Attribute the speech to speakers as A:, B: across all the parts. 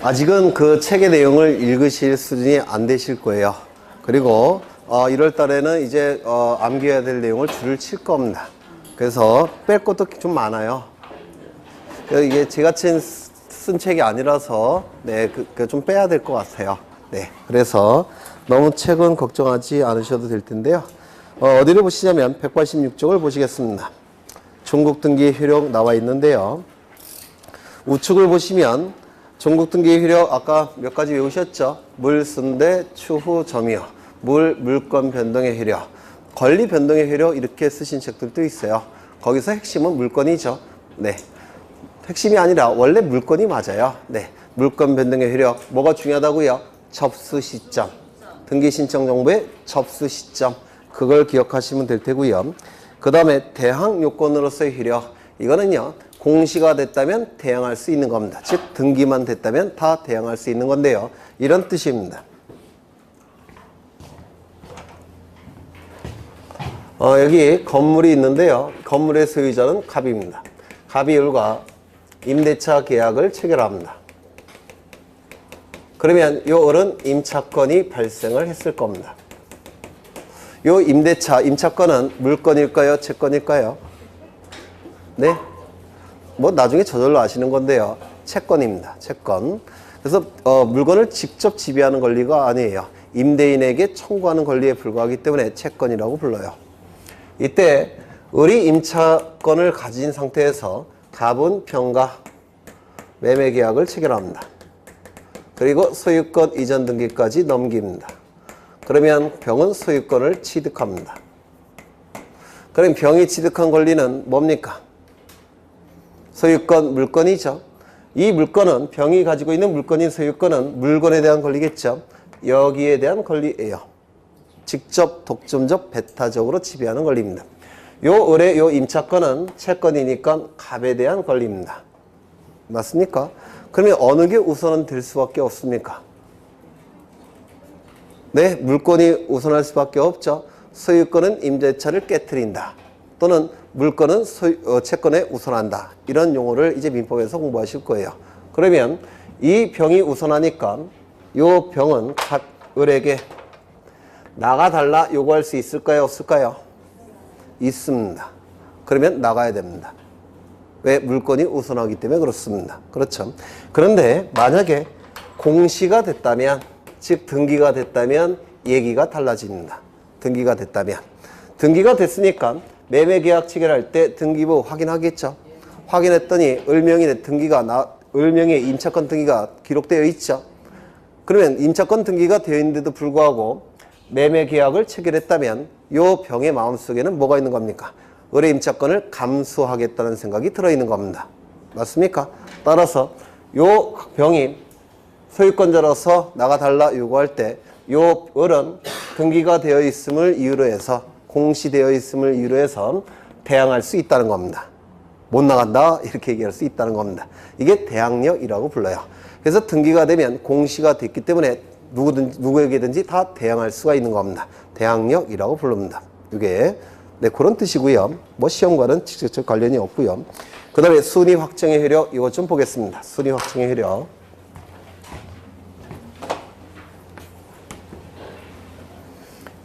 A: 아직은 그 책의 내용을 읽으실 수준이 안 되실 거예요. 그리고 1월 달에는 이제 암기해야 될 내용을 줄을 칠 겁니다. 그래서 뺄 것도 좀 많아요. 이게 제가 쓴 책이 아니라서 네, 좀 빼야 될 것 같아요. 네, 그래서 너무 책은 걱정하지 않으셔도 될 텐데요. 어디를 보시냐면 186쪽을 보시겠습니다. 종국 등기 효력 나와 있는데요. 우측을 보시면 종국 등기 효력 아까 몇 가지 외우셨죠? 물, 순대, 추후, 점유, 물건 변동의 효력, 권리 변동의 효력 이렇게 쓰신 책들도 있어요. 거기서 핵심은 물건이죠. 네, 핵심이 아니라 원래 물건이 맞아요. 네, 물건 변동의 효력 뭐가 중요하다고요? 접수 시점, 등기 신청 정보의 접수 시점 그걸 기억하시면 될 테고요. 그 다음에 대항 요건으로서의 효력 이거는요 공시가 됐다면 대항할 수 있는 겁니다. 즉 등기만 됐다면 다 대항할 수 있는 건데요. 이런 뜻입니다. 여기 건물이 있는데요. 건물의 소유자는 갑입니다. 갑이 을과 임대차 계약을 체결합니다. 그러면 요 을은 임차권이 발생을 했을 겁니다. 요 임차권은 물건일까요? 채권일까요? 네? 뭐 나중에 저절로 아시는 건데요. 채권입니다. 채권. 그래서 물건을 직접 지배하는 권리가 아니에요. 임대인에게 청구하는 권리에 불과하기 때문에 채권이라고 불러요. 이때 을이 임차권을 가진 상태에서 갑은 병과 매매 계약을 체결합니다. 그리고 소유권 이전 등기까지 넘깁니다. 그러면 병은 소유권을 취득합니다. 그럼 병이 취득한 권리는 뭡니까? 소유권, 물건이죠. 이 물건은 병이 가지고 있는 물건인 소유권은 물건에 대한 권리겠죠. 여기에 대한 권리예요. 직접 독점적 배타적으로 지배하는 권리입니다. 요 을의 요 임차권은 채권이니까 갑에 대한 권리입니다. 맞습니까? 그러면 어느 게 우선은 될 수밖에 없습니까? 네, 물건이 우선할 수밖에 없죠. 소유권은 임대차를 깨트린다. 또는 물건은 채권에 우선한다. 이런 용어를 이제 민법에서 공부하실 거예요. 그러면 이 병이 우선하니까 요 병은 을에게 나가달라 요구할 수 있을까요? 없을까요? 있습니다. 그러면 나가야 됩니다. 왜? 물건이 우선하기 때문에 그렇습니다. 그렇죠. 그런데 만약에 공시가 됐다면, 즉 등기가 됐다면 얘기가 달라집니다. 등기가 됐다면. 등기가 됐으니까 매매계약 체결할 때 등기부 확인하겠죠. 확인했더니 을명의 임차권 등기가 기록되어 있죠. 그러면 임차권 등기가 되어 있는데도 불구하고 매매계약을 체결했다면 요 병의 마음속에는 뭐가 있는 겁니까? 을의 임차권을 감수하겠다는 생각이 들어있는 겁니다. 맞습니까? 따라서 요 병이 소유권자로서 나가달라 요구할 때 요 을은 등기가 되어 있음을 이유로 해서 공시되어 있음을 이유로 해서 대항할 수 있다는 겁니다. 못 나간다 이렇게 얘기할 수 있다는 겁니다. 이게 대항력이라고 불러요. 그래서 등기가 되면 공시가 됐기 때문에 누구에게든지 다 대항할 수가 있는 겁니다. 대항력이라고 부릅니다. 이게 네, 그런 뜻이고요. 뭐 시험과는 직접적 관련이 없고요. 그 다음에 순위 확정의 효력 이것 좀 보겠습니다. 순위 확정의 효력.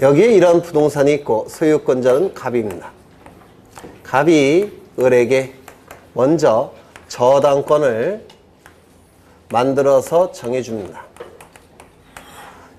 A: 여기에 이런 부동산이 있고 소유권자는 갑입니다. 갑이 을에게 먼저 저당권을 만들어서 정해줍니다.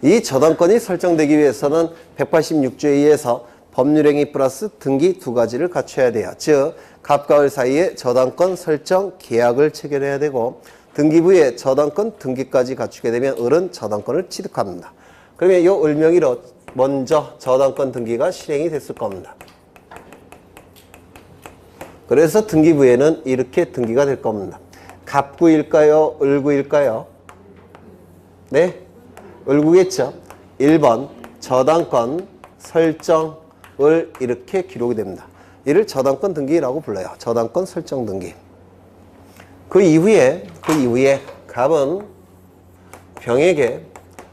A: 이 저당권이 설정되기 위해서는 186조에 의해서 법률행위 플러스 등기 두 가지를 갖춰야 돼요. 즉 갑과 을 사이에 저당권 설정 계약을 체결해야 되고 등기부에 저당권 등기까지 갖추게 되면 을은 저당권을 취득합니다. 그러면 이 을명의로 먼저 저당권 등기가 실행이 됐을 겁니다. 그래서 등기부에는 이렇게 등기가 될 겁니다. 갑구일까요? 을구일까요? 네? 을구겠죠. 1번 저당권 설정을 이렇게 기록이 됩니다. 이를 저당권 등기라고 불러요. 저당권 설정 등기. 그 이후에 갑은 병에게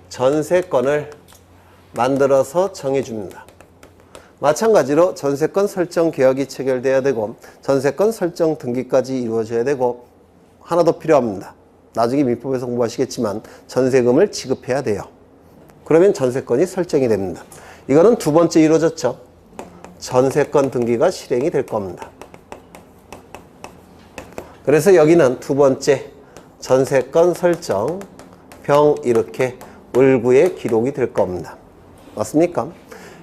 A: 전세권을 만들어서 정해줍니다. 마찬가지로 전세권 설정 계약이 체결돼야 되고 전세권 설정 등기까지 이루어져야 되고 하나 더 필요합니다. 나중에 민법에서 공부하시겠지만 전세금을 지급해야 돼요. 그러면 전세건이 설정이 됩니다. 이거는 두 번째 이루어졌죠. 전세건 등기가 실행이 될 겁니다. 그래서 여기는 두 번째 전세건 설정 병 이렇게 을구에 기록이 될 겁니다. 맞습니까?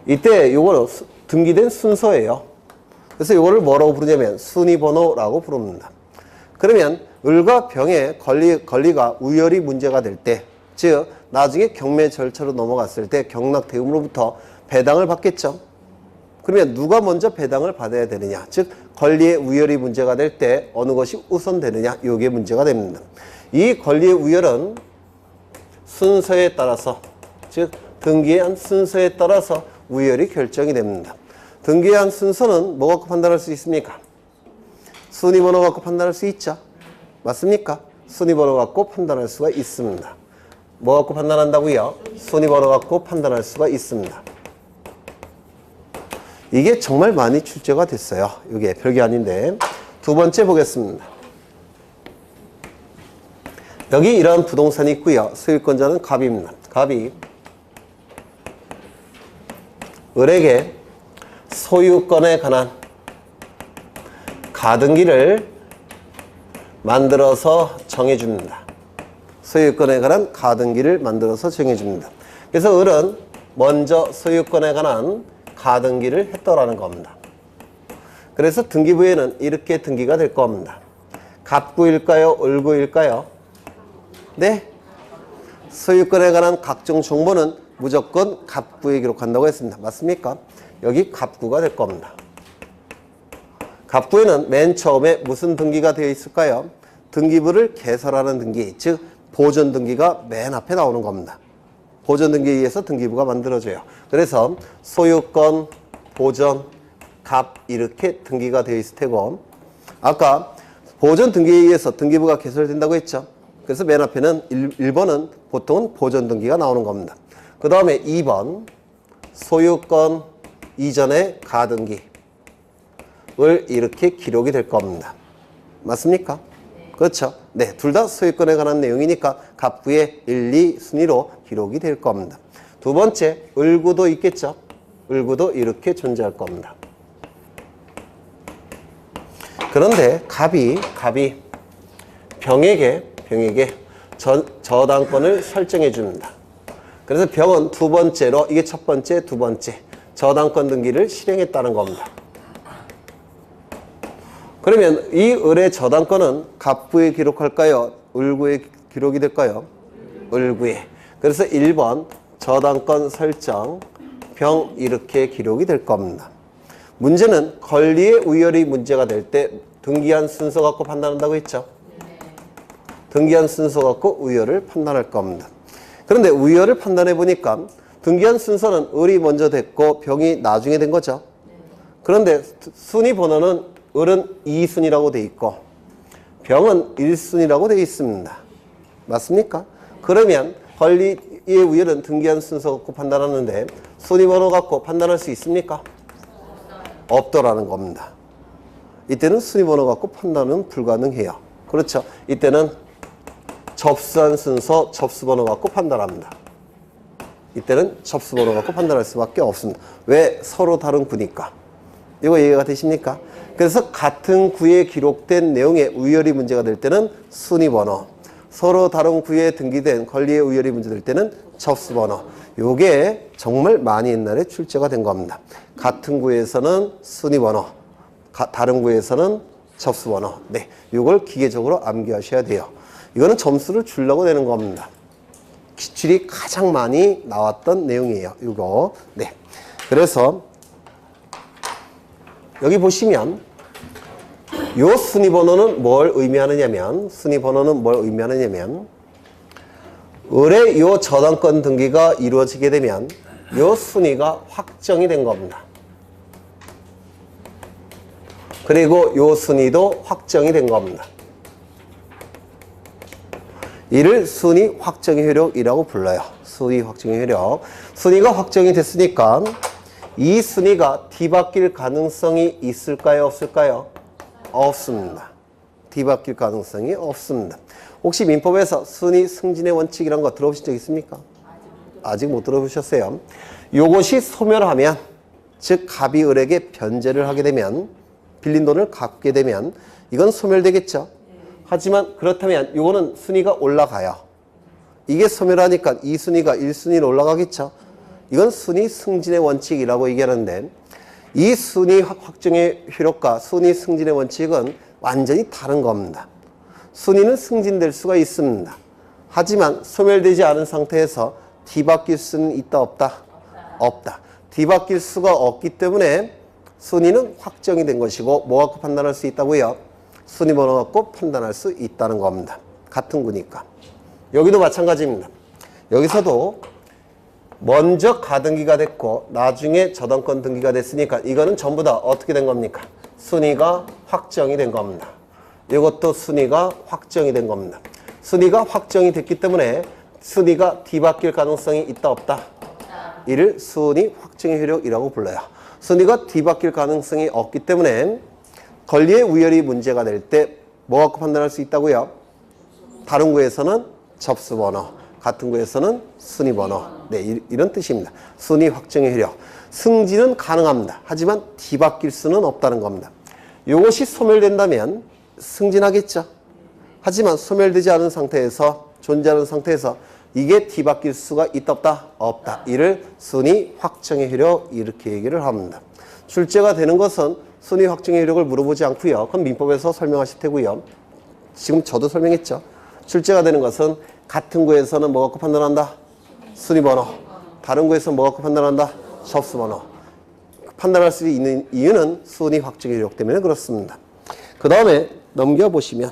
A: 이때 요거는 등기된 순서예요. 그래서 요거를 뭐라고 부르냐면 순위번호라고 부릅니다. 그러면 을과 병의 권리가 우열이 문제가 될 때, 즉 나중에 경매 절차로 넘어갔을 때 경락대금으로부터 배당을 받겠죠. 그러면 누가 먼저 배당을 받아야 되느냐, 즉 권리의 우열이 문제가 될 때 어느 것이 우선되느냐, 이게 문제가 됩니다. 이 권리의 우열은 순서에 따라서, 즉 등기한 순서에 따라서 우열이 결정이 됩니다. 등기한 순서는 뭐 갖고 판단할 수 있습니까? 순위번호 갖고 판단할 수 있죠. 맞습니까? 순위번호 갖고 판단할 수가 있습니다. 뭐 갖고 판단한다고요? 순위번호 갖고 판단할 수가 있습니다. 이게 정말 많이 출제가 됐어요. 이게 별게 아닌데. 두 번째 보겠습니다. 여기 이런 부동산이 있고요. 소유권자는 갑입니다. 갑이 을에게 소유권에 관한 가등기를 만들어서 정해줍니다. 소유권에 관한 가등기를 만들어서 정해줍니다. 그래서 을은 먼저 소유권에 관한 가등기를 했더라는 겁니다. 그래서 등기부에는 이렇게 등기가 될 겁니다. 갑구일까요? 을구일까요? 네. 소유권에 관한 각종 정보는 무조건 갑구에 기록한다고 했습니다. 맞습니까? 여기 갑구가 될 겁니다. 갑구에는 맨 처음에 무슨 등기가 되어 있을까요? 등기부를 개설하는 등기, 즉 보존 등기가 맨 앞에 나오는 겁니다. 보존 등기에 의해서 등기부가 만들어져요. 그래서 소유권, 보존, 갑 이렇게 등기가 되어 있을 테고, 아까 보존 등기에 의해서 등기부가 개설된다고 했죠. 그래서 맨 앞에는 1번은 보통은 보존 등기가 나오는 겁니다. 그 다음에 2번 소유권 이전의 가등기를 이렇게 기록이 될 겁니다. 맞습니까? 그렇죠? 네, 둘 다 소유권에 관한 내용이니까 갑구의 1, 2 순위로 기록이 될 겁니다. 두 번째, 을구도 있겠죠? 을구도 이렇게 존재할 겁니다. 그런데 갑이 병에게 저당권을 설정해 줍니다. 그래서 병은 두 번째로, 이게 첫 번째, 두 번째 저당권 등기를 실행했다는 겁니다. 그러면 이 을의 저당권은 갑구에 기록할까요? 을구에 기록이 될까요? 을구에. 그래서 1번 저당권 설정 병 이렇게 기록이 될 겁니다. 문제는 권리의 우열이 문제가 될 때 등기한 순서 갖고 판단한다고 했죠? 등기한 순서 갖고 우열을 판단할 겁니다. 그런데 우열을 판단해 보니까 등기한 순서는 을이 먼저 됐고 병이 나중에 된 거죠. 그런데 순위 번호는 을은 2순위라고 돼 있고 병은 1순위라고 돼 있습니다. 맞습니까? 그러면 권리의 우열은 등기한 순서 갖고 판단하는데 순위 번호 갖고 판단할 수 있습니까? 없더라는 겁니다. 이때는 순위 번호 갖고 판단은 불가능해요. 그렇죠? 이때는 접수한 순서 접수번호 갖고 판단합니다. 이때는 접수번호 갖고 판단할 수밖에 없습니다. 왜? 서로 다른 구니까. 이거 이해가 되십니까? 그래서 같은 구에 기록된 내용의 우열이 문제가 될 때는 순위번호, 서로 다른 구에 등기된 권리의 우열이 문제될 때는 접수번호. 요게 정말 많이 옛날에 출제가 된 겁니다. 같은 구에서는 순위번호, 다른 구에서는 접수번호. 네, 요걸 기계적으로 암기하셔야 돼요. 이거는 점수를 주려고 내는 겁니다. 기출이 가장 많이 나왔던 내용이에요. 이거. 네. 그래서 여기 보시면 요 순위번호는 뭘 의미하느냐면 을의 요 저당권 등기가 이루어지게 되면 요 순위가 확정이 된 겁니다. 그리고 요 순위도 확정이 된 겁니다. 이를 순위 확정의 효력이라고 불러요. 순위 확정의 효력. 순위가 확정이 됐으니까 이 순위가 뒤바뀔 가능성이 있을까요? 없을까요? 없습니다. 뒤바뀔 가능성이 없습니다. 혹시 민법에서 순위 승진의 원칙이라는 거 들어보신 적 있습니까? 아직 못 들어보셨어요. 요것이 소멸하면, 즉 갑이 을에게 변제를 하게 되면, 빌린 돈을 갚게 되면 이건 소멸되겠죠. 하지만 그렇다면 요거는 순위가 올라가요. 이게 소멸하니까 2순위가 1순위로 올라가겠죠. 이건 순위 승진의 원칙이라고 얘기하는데, 이 순위 확정의 효력과 순위 승진의 원칙은 완전히 다른 겁니다. 순위는 승진될 수가 있습니다. 하지만 소멸되지 않은 상태에서 뒤바뀔 수는 있다 없다? 없다. 뒤바뀔 수가 없기 때문에 순위는 확정이 된 것이고 뭐 갖고 판단할 수 있다고요? 순위 번호 갖고 판단할 수 있다는 겁니다. 같은 구니까. 여기도 마찬가지입니다. 여기서도 먼저 가등기가 됐고 나중에 저당권 등기가 됐으니까 이거는 전부 다 어떻게 된 겁니까? 순위가 확정이 된 겁니다. 이것도 순위가 확정이 된 겁니다. 순위가 확정이 됐기 때문에 순위가 뒤바뀔 가능성이 있다 없다? 이를 순위 확정의 효력이라고 불러요. 순위가 뒤바뀔 가능성이 없기 때문에 권리의 우열이 문제가 될 때 뭐 갖고 판단할 수 있다고요? 다른 구에서는 접수번호, 같은 구에서는 순위번호. 네, 이런 뜻입니다. 순위 확정의 효력. 승진은 가능합니다. 하지만 뒤바뀔 수는 없다는 겁니다. 이것이 소멸된다면 승진하겠죠. 하지만 소멸되지 않은 상태에서, 존재하는 상태에서 이게 뒤바뀔 수가 있다 없다? 없다. 이를 순위 확정의 효력 이렇게 얘기를 합니다. 출제가 되는 것은 순위 확정의 효력을 물어보지 않고요. 그럼 민법에서 설명하실 테고요. 지금 저도 설명했죠. 출제가 되는 것은 같은 구에서는 뭐 갖고 판단한다? 순위번호. 다른 구에서는 뭐 갖고 판단한다? 접수번호. 판단할 수 있는 이유는 순위 확정의 효력 때문에 그렇습니다. 그 다음에 넘겨보시면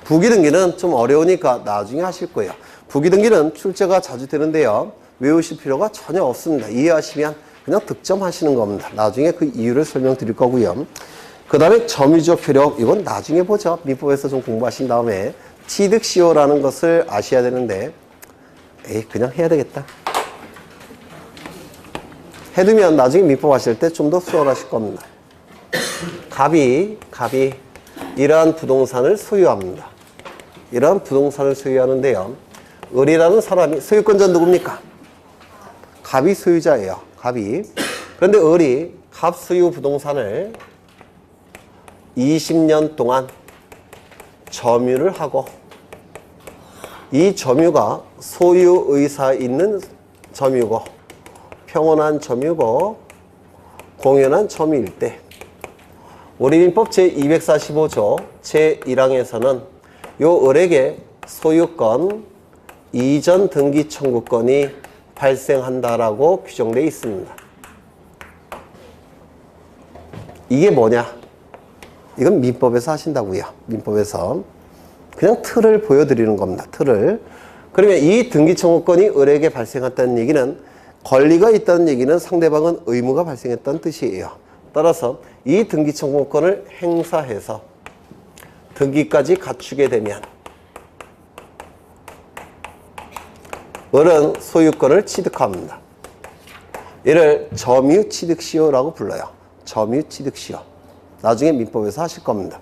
A: 부기등기는 좀 어려우니까 나중에 하실 거예요. 부기등기는 출제가 자주 되는데요. 외우실 필요가 전혀 없습니다. 이해하시면 그냥 득점하시는 겁니다. 나중에 그 이유를 설명드릴 거고요. 그 다음에 점유적 효력, 이건 나중에 보죠. 민법에서 좀 공부하신 다음에 취득시효라는 것을 아셔야 되는데 그냥 해야 되겠다. 해두면 나중에 민법 하실 때 좀 더 수월하실 겁니다. 갑이 이러한 부동산을 소유합니다. 이러한 부동산을 소유하는데요. 을이라는 사람이, 소유권자 누굽니까? 갑이 소유자예요. 갑이. 그런데 을이 갑 소유 부동산을 20년 동안 점유를 하고 이 점유가 소유의사 있는 점유고 평온한 점유고 공연한 점유일 때 우리 민법 제245조 제1항에서는 요 을에게 소유권 이전 등기 청구권이 발생한다라고 규정되어 있습니다. 이게 뭐냐? 이건 민법에서 하신다고요. 민법에서. 그냥 틀을 보여드리는 겁니다. 틀을. 그러면 이 등기 청구권이 을에게 발생했다는 얘기는 권리가 있다는 얘기는 상대방은 의무가 발생했다는 뜻이에요. 따라서 이 등기 청구권을 행사해서 등기까지 갖추게 되면 을은 소유권을 취득합니다. 이를 점유취득시효라고 불러요. 점유취득시효. 나중에 민법에서 하실 겁니다.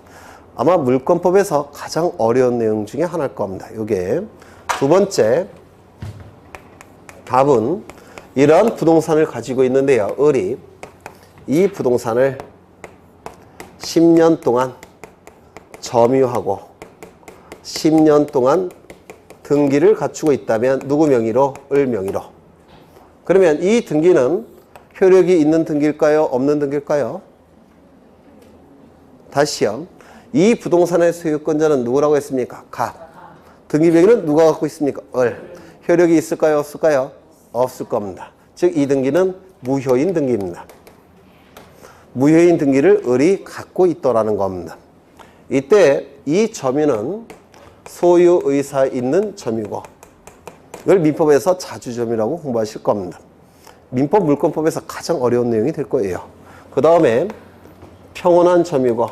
A: 아마 물권법에서 가장 어려운 내용 중에 하나일 겁니다. 이게 두 번째 답은 이러한 부동산을 가지고 있는데요. 을이 이 부동산을 10년 동안 점유하고 10년 동안 등기를 갖추고 있다면 누구 명의로? 을 명의로. 그러면 이 등기는 효력이 있는 등기일까요? 없는 등기일까요? 다시요. 이 부동산의 소유권자는 누구라고 했습니까? 갑. 등기 명의는 누가 갖고 있습니까? 을. 효력이 있을까요? 없을까요? 없을 겁니다. 즉 이 등기는 무효인 등기입니다. 무효인 등기를 을이 갖고 있더라는 겁니다. 이때 이 점유는 소유의사 있는 점유고 이걸 민법에서 자주점유라고 공부하실 겁니다. 민법 물권법에서 가장 어려운 내용이 될 거예요. 그 다음에 평온한 점유고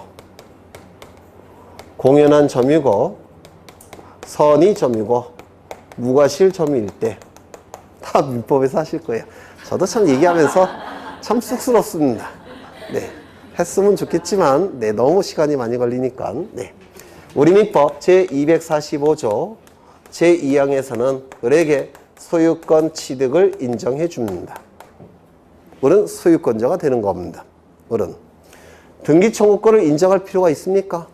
A: 공연한 점유고 선의 점유고 무과실 점유일 때 다 민법에서 하실 거예요. 저도 참 얘기하면서 참 쑥스럽습니다. 네, 했으면 좋겠지만 네, 너무 시간이 많이 걸리니까 네. 우리 민법 제245조 제2항에서는 을에게 소유권 취득을 인정해 줍니다. 을은 소유권자가 되는 겁니다. 을은. 등기 청구권을 인정할 필요가 있습니까?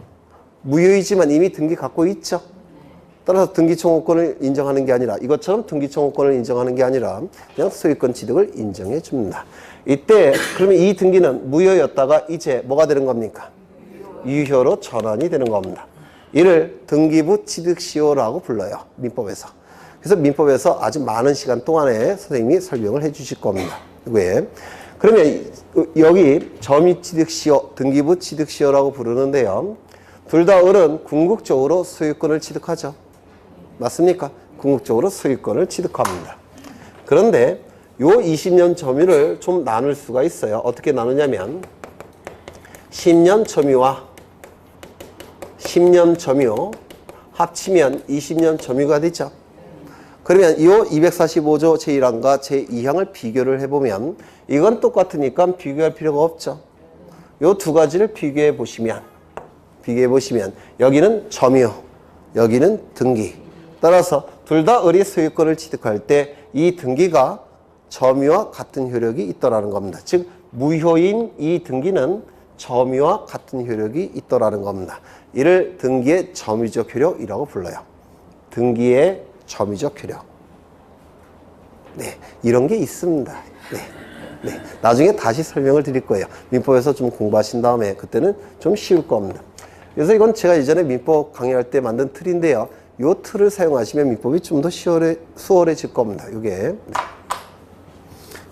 A: 무효이지만 이미 등기 갖고 있죠. 따라서 등기 청구권을 인정하는 게 아니라 이것처럼 등기 청구권을 인정하는 게 아니라 그냥 소유권 취득을 인정해 줍니다. 이때 그러면 이 등기는 무효였다가 이제 뭐가 되는 겁니까? 유효로 전환이 되는 겁니다. 이를 등기부 취득시효라고 불러요. 민법에서. 그래서 민법에서 아주 많은 시간 동안에 선생님이 설명을 해 주실 겁니다. 왜? 그러면 여기 점유취득시효, 등기부 취득시효라고 부르는데요. 둘 다 을은 궁극적으로 소유권을 취득하죠. 맞습니까? 궁극적으로 소유권을 취득합니다. 그런데 요 20년 점유를 좀 나눌 수가 있어요. 어떻게 나누냐면 10년 점유와 10년 점유 합치면 20년 점유가 되죠. 그러면 이 245조 제1항과 제2항을 비교를 해보면 이건 똑같으니까 비교할 필요가 없죠. 이 두 가지를 비교해 보시면 여기는 점유, 여기는 등기. 따라서 둘 다 을이 소유권을 취득할 때 이 등기가 점유와 같은 효력이 있더라는 겁니다. 즉 무효인 이 등기는 점유와 같은 효력이 있더라는 겁니다. 이를 등기의 점유적 효력이라고 불러요. 등기의 점유적 효력. 네, 이런 게 있습니다. 네. 나중에 다시 설명을 드릴 거예요. 민법에서 좀 공부하신 다음에 그때는 좀 쉬울 겁니다. 그래서 이건 제가 예전에 민법 강의할 때 만든 틀인데요. 이 틀을 사용하시면 민법이 좀 더 수월해질 겁니다. 이게. 네.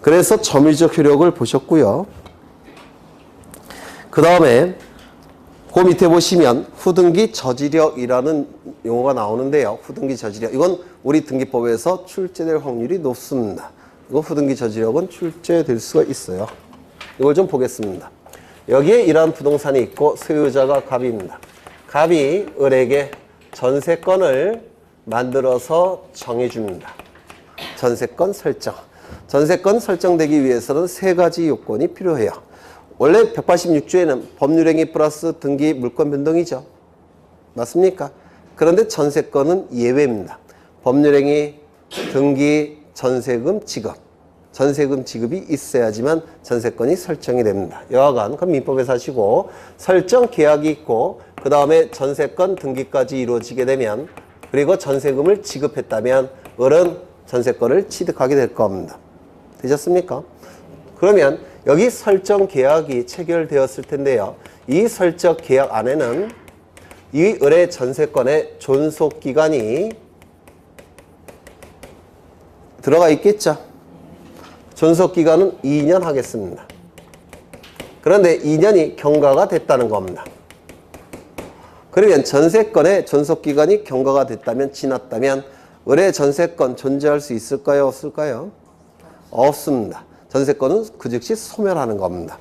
A: 그래서 점유적 효력을 보셨고요. 그 다음에 그 밑에 보시면 후등기 저지력이라는 용어가 나오는데요. 후등기 저지력. 이건 우리 등기법에서 출제될 확률이 높습니다. 이거 후등기 저지력은 출제될 수가 있어요. 이걸 좀 보겠습니다. 여기에 이러한 부동산이 있고 소유자가 갑입니다. 갑이 을에게 전세권을 만들어서 정해줍니다. 전세권 설정. 전세권 설정되기 위해서는 세 가지 요건이 필요해요. 원래 186조에는 법률행위 플러스 등기 물권 변동이죠. 맞습니까? 그런데 전세권은 예외입니다. 법률행위, 등기, 전세금 지급. 전세금 지급이 있어야지만 전세권이 설정이 됩니다. 여하간 그럼 민법에서 하시고 설정 계약이 있고 그 다음에 전세권 등기까지 이루어지게 되면 그리고 전세금을 지급했다면 을은 전세권을 취득하게 될 겁니다. 되셨습니까? 그러면 여기 설정 계약이 체결되었을 텐데요. 이 설정 계약 안에는 이 을의 전세권의 존속기간이 들어가 있겠죠. 존속기간은 2년 하겠습니다. 그런데 2년이 경과가 됐다는 겁니다. 그러면 전세권의 존속기간이 경과가 됐다면 지났다면 을의 전세권 존재할 수 있을까요? 없을까요? 없습니다. 전세권은 그 즉시 소멸하는 겁니다.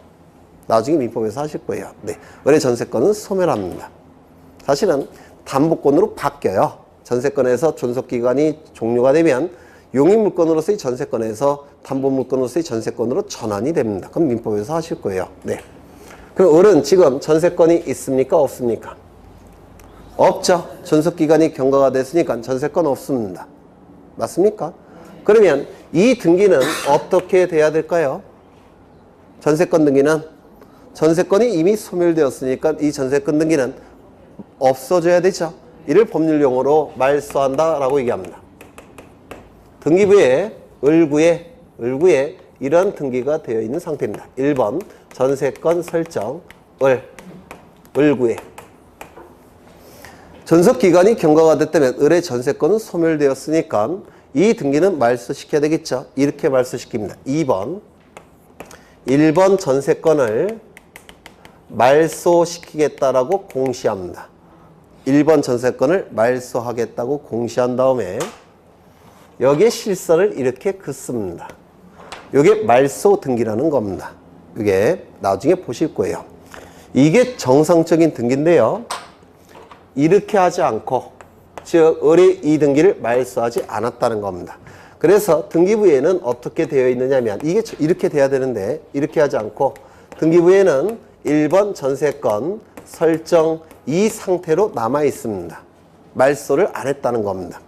A: 나중에 민법에서 하실 거예요. 네, 을의 전세권은 소멸합니다. 사실은 담보권으로 바뀌어요. 전세권에서 존속기간이 종료가 되면 용익물권으로서의 전세권에서 담보물권으로서의 전세권으로 전환이 됩니다. 그럼 민법에서 하실 거예요. 네. 그럼 을은 지금 전세권이 있습니까? 없습니까? 없죠. 존속기간이 경과가 됐으니까 전세권 없습니다. 맞습니까? 그러면 이 등기는 어떻게 돼야 될까요? 전세권 등기는 전세권이 이미 소멸되었으니까 이 전세권 등기는 없어져야 되죠. 이를 법률용어로 말소한다라고 얘기합니다. 등기부에 을구에 이런 등기가 되어 있는 상태입니다. 1번 전세권 설정 을구에 존속기간이 경과가 됐다면 을의 전세권은 소멸되었으니까 이 등기는 말소시켜야 되겠죠. 이렇게 말소시킵니다. 2번 1번 전세권을 말소시키겠다라고 공시합니다. 1번 전세권을 말소하겠다고 공시한 다음에 여기에 실서를 이렇게 긋습니다. 이게 말소 등기라는 겁니다. 이게 나중에 보실 거예요. 이게 정상적인 등기인데요. 이렇게 하지 않고 즉 을이 이 등기를 말소하지 않았다는 겁니다. 그래서 등기부에는 어떻게 되어 있느냐면 이게 이렇게 돼야 되는데 이렇게 하지 않고 등기부에는 1번 전세권 설정 이 상태로 남아 있습니다. 말소를 안 했다는 겁니다.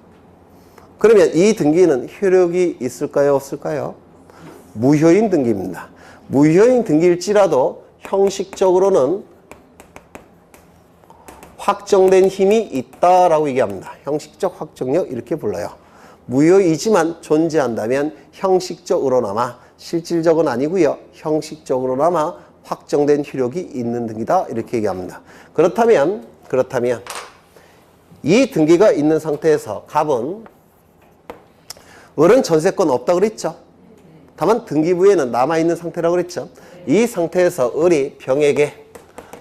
A: 그러면 이 등기는 효력이 있을까요? 없을까요? 무효인 등기입니다. 무효인 등기일지라도 형식적으로는 확정된 힘이 있다라고 얘기합니다. 형식적 확정력 이렇게 불러요. 무효이지만 존재한다면 형식적으로나마, 실질적은 아니고요. 형식적으로나마 확정된 효력이 있는 등기다 이렇게 얘기합니다. 그렇다면 이 등기가 있는 상태에서 갑은 을은 전세권 없다 그랬죠. 다만 등기부에는 남아있는 상태라고 그랬죠. 이 상태에서 을이 병에게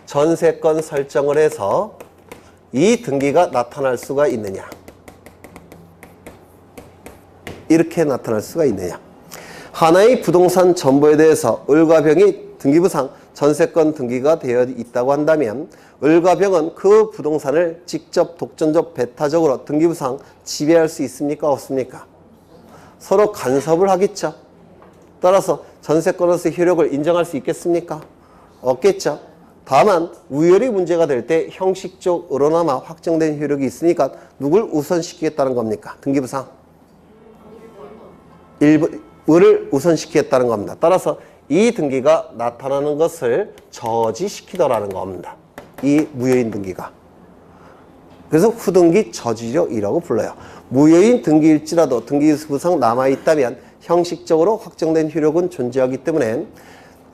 A: 전세권 설정을 해서 이 등기가 나타날 수가 있느냐, 이렇게 나타날 수가 있느냐. 하나의 부동산 전부에 대해서 을과 병이 등기부상 전세권 등기가 되어 있다고 한다면 을과 병은 그 부동산을 직접 독점적 배타적으로 등기부상 지배할 수 있습니까? 없습니까? 서로 간섭을 하겠죠. 따라서 전세권으로서의 효력을 인정할 수 있겠습니까? 없겠죠. 다만 우열이 문제가 될 때 형식적으로나마 확정된 효력이 있으니까 누굴 우선시키겠다는 겁니까? 등기부상 을을 우선시키겠다는 겁니다. 따라서 이 등기가 나타나는 것을 저지시키더라는 겁니다. 이 무효인 등기가. 그래서 후등기 저지력이라고 불러요. 무효인 등기일지라도 등기부상 남아있다면 형식적으로 확정된 효력은 존재하기 때문에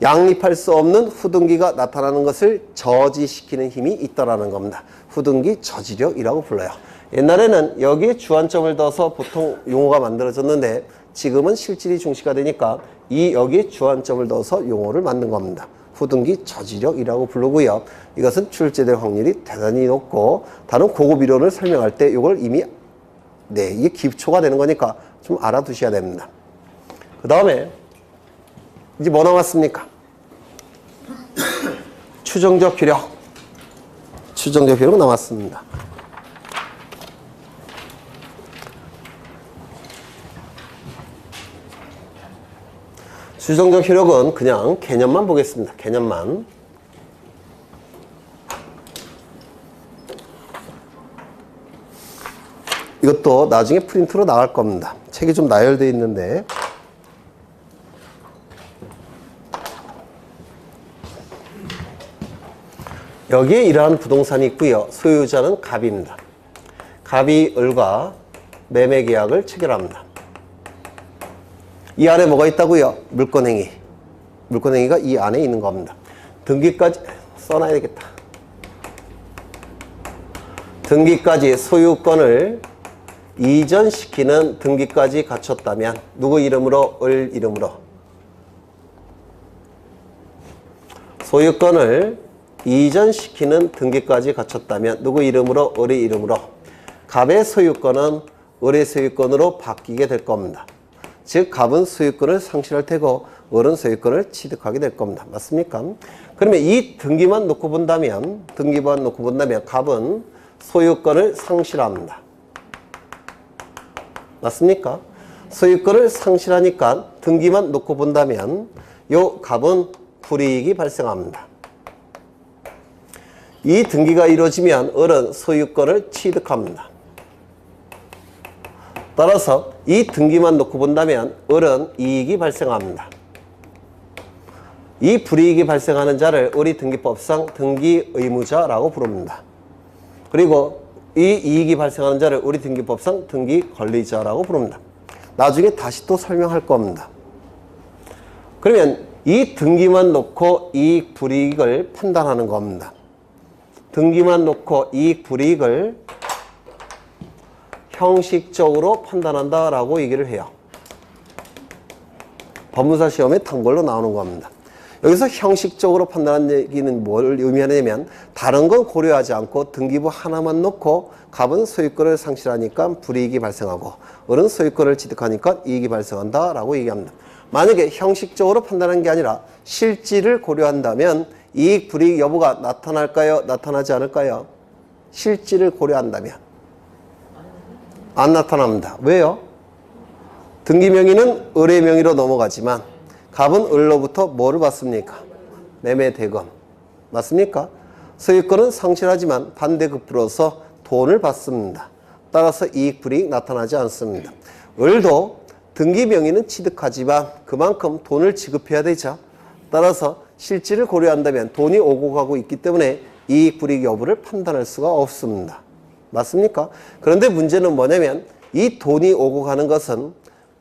A: 양립할 수 없는 후등기가 나타나는 것을 저지시키는 힘이 있다라는 겁니다. 후등기 저지력이라고 불러요. 옛날에는 여기에 주안점을 넣어서 보통 용어가 만들어졌는데 지금은 실질이 중시가 되니까 여기에 주안점을 넣어서 용어를 만든 겁니다. 후등기 저지력이라고 부르고요. 이것은 출제될 확률이 대단히 높고 다른 고급 이론을 설명할 때 이걸 이미 이게 기초가 되는 거니까 좀 알아두셔야 됩니다. 그 다음에 이제 뭐 남았습니까? 추정적 효력. 추정적 효력 남았습니다. 추정적 효력은 그냥 개념만 보겠습니다. 개념만. 이것도 나중에 프린트로 나갈 겁니다. 책이 좀 나열되어 있는데 여기에 이러한 부동산이 있고요. 소유자는 갑입니다. 갑이 을과 매매계약을 체결합니다. 이 안에 뭐가 있다고요? 물권행위. 물권행위가 이 안에 있는 겁니다. 등기까지 써놔야 되겠다. 등기까지 소유권을 이전시키는 등기까지 갖췄다면 누구 이름으로? 을 이름으로. 소유권을 이전시키는 등기까지 갖췄다면 누구 이름으로? 을의 이름으로. 갑의 소유권은 을의 소유권으로 바뀌게 될 겁니다. 즉 갑은 소유권을 상실할 테고 을은 소유권을 취득하게 될 겁니다. 맞습니까? 그러면 이 등기만 놓고 본다면 갑은 소유권을 상실합니다. 맞습니까? 소유권을 상실하니까 등기만 놓고 본다면 요 갑은 불이익이 발생합니다. 이 등기가 이루어지면 을은 소유권을 취득합니다. 따라서 이 등기만 놓고 본다면 을은 이익이 발생합니다. 이 불이익이 발생하는 자를 을이 등기법상 등기의무자라고 부릅니다. 그리고 이 이익이 발생하는 자를 을이 등기법상 등기권리자라고 부릅니다. 나중에 다시 또 설명할 겁니다. 그러면 이 등기만 놓고 이익 불이익을 판단하는 겁니다. 등기만 놓고 이익 불이익을 형식적으로 판단한다라고 얘기를 해요. 법무사 시험에 단골로 나오는 겁니다. 여기서 형식적으로 판단하는 얘기는 뭘 의미하냐면 다른 건 고려하지 않고 등기부 하나만 놓고 갑은 소유권을 상실하니까 불이익이 발생하고 을은 소유권을 취득하니까 이익이 발생한다라고 얘기합니다. 만약에 형식적으로 판단하는 게 아니라 실질을 고려한다면 이익 불이익 여부가 나타날까요? 나타나지 않을까요? 실질을 고려한다면 안 나타납니다. 왜요? 등기 명의는 을의 명의로 넘어가지만 갑은 을로부터 뭐를 받습니까? 매매 대금. 맞습니까? 소유권은 상실하지만 반대급부로서 돈을 받습니다. 따라서 이익불이익 나타나지 않습니다. 을도 등기 명의는 취득하지만 그만큼 돈을 지급해야 되죠. 따라서 실질을 고려한다면 돈이 오고 가고 있기 때문에 이익불이익 여부를 판단할 수가 없습니다. 맞습니까? 그런데 문제는 뭐냐면 이 돈이 오고 가는 것은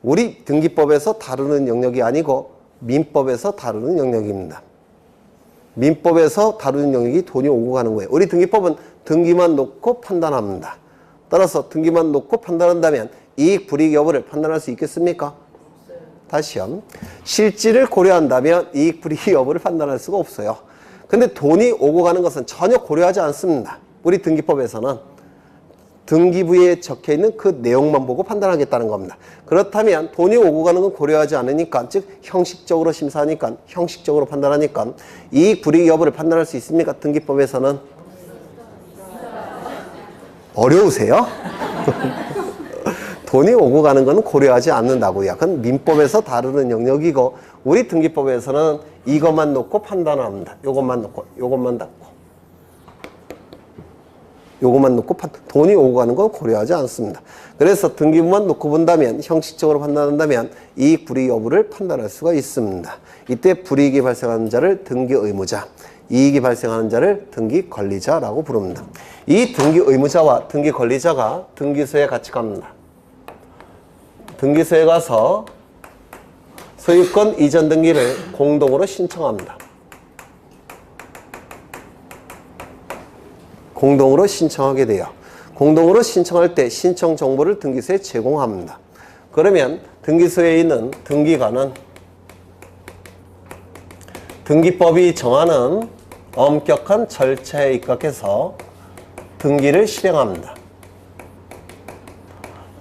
A: 우리 등기법에서 다루는 영역이 아니고 민법에서 다루는 영역입니다. 민법에서 다루는 영역이 돈이 오고 가는 거예요. 우리 등기법은 등기만 놓고 판단합니다. 따라서 등기만 놓고 판단한다면 이익 불이익 여부를 판단할 수 있겠습니까? 다시요. 실질을 고려한다면 이익 불이익 여부를 판단할 수가 없어요. 근데 돈이 오고 가는 것은 전혀 고려하지 않습니다. 우리 등기법에서는 등기부에 적혀있는 그 내용만 보고 판단하겠다는 겁니다. 그렇다면 돈이 오고 가는 건 고려하지 않으니까, 즉 형식적으로 심사하니까, 형식적으로 판단하니까 이익 불이익 여부를 판단할 수 있습니까? 등기법에서는 어려우세요? 돈이 오고 가는 건 고려하지 않는다고요. 그건 민법에서 다루는 영역이고 우리 등기법에서는 이것만 놓고 판단합니다. 요것만 놓고, 요것만 닫고. 요것만 놓고 돈이 오고 가는 건 고려하지 않습니다. 그래서 등기부만 놓고 본다면, 형식적으로 판단한다면 이익 불이익 여부를 판단할 수가 있습니다. 이때 불이익이 발생하는 자를 등기 의무자, 이익이 발생하는 자를 등기 권리자라고 부릅니다. 이 등기 의무자와 등기 권리자가 등기소에 같이 갑니다. 등기소에 가서 소유권 이전 등기를 공동으로 신청합니다. 공동으로 신청하게 돼요. 공동으로 신청할 때 신청 정보를 등기소에 제공합니다. 그러면 등기소에 있는 등기관은 등기법이 정하는 엄격한 절차에 입각해서 등기를 실행합니다.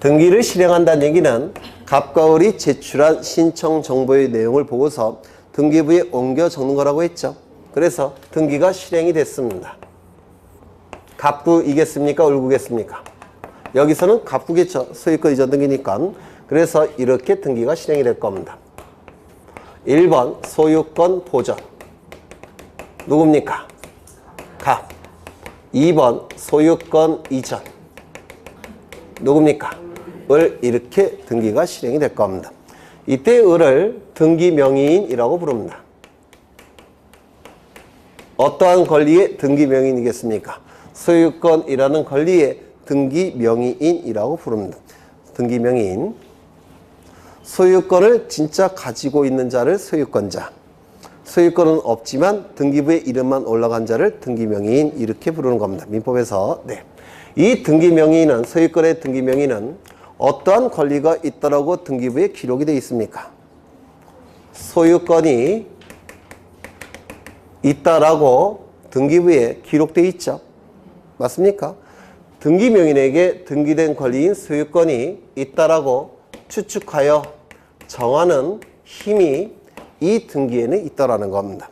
A: 등기를 실행한다는 얘기는 갑과 을이 제출한 신청 정보의 내용을 보고서 등기부에 옮겨 적는 거라고 했죠. 그래서 등기가 실행이 됐습니다. 갑구이겠습니까? 을구겠습니까? 여기서는 갑구겠죠. 소유권 이전 등기니까. 그래서 이렇게 등기가 실행이 될 겁니다. 1번 소유권 보전. 누굽니까? 갑. 2번 소유권 이전. 누굽니까? 을. 이렇게 등기가 실행이 될 겁니다. 이때 을을 등기 명의인이라고 부릅니다. 어떠한 권리의 등기 명의인이겠습니까? 소유권이라는 권리의 등기 명의인이라고 부릅니다. 등기 명의인. 소유권을 진짜 가지고 있는 자를 소유권자. 소유권은 없지만 등기부에 이름만 올라간 자를 등기 명의인, 이렇게 부르는 겁니다. 민법에서. 네. 이 등기 명의인은, 소유권의 등기 명의인은 어떠한 권리가 있다라고 등기부에 기록이 되어 있습니까? 소유권이 있다라고 등기부에 기록되어 있죠. 맞습니까? 등기 명의인에게 등기된 권리인 소유권이 있다라고 추측하여 정하는 힘이 이 등기에는 있다라는 겁니다.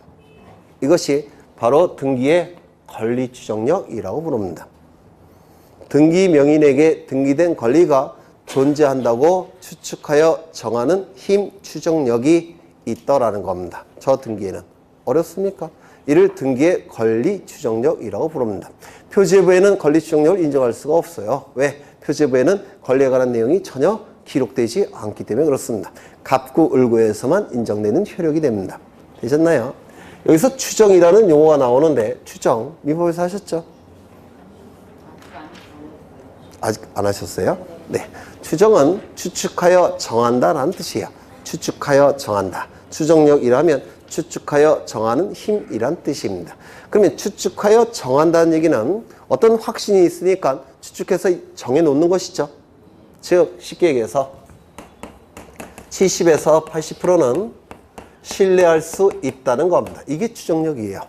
A: 이것이 바로 등기의 권리 추정력이라고 부릅니다. 등기 명의인에게 등기된 권리가 존재한다고 추측하여 정하는 힘 추정력이 있다라는 겁니다. 저 등기에는. 어렵습니까? 이를 등기의 권리 추정력이라고 부릅니다. 표제부에는 권리 추정력을 인정할 수가 없어요. 왜? 표제부에는 권리에 관한 내용이 전혀 기록되지 않기 때문에 그렇습니다. 갑구, 을구에서만 인정되는 효력이 됩니다. 되셨나요? 여기서 추정이라는 용어가 나오는데, 추정, 민법에서 하셨죠? 아직 안 하셨어요? 네. 추정은 추측하여 정한다라는 뜻이에요. 추측하여 정한다. 추정력이라면 추측하여 정하는 힘이란 뜻입니다. 그러면 추측하여 정한다는 얘기는 어떤 확신이 있으니까 추측해서 정해놓는 것이죠. 즉 쉽게 얘기해서 70에서 80%는 신뢰할 수 있다는 겁니다. 이게 추정력이에요.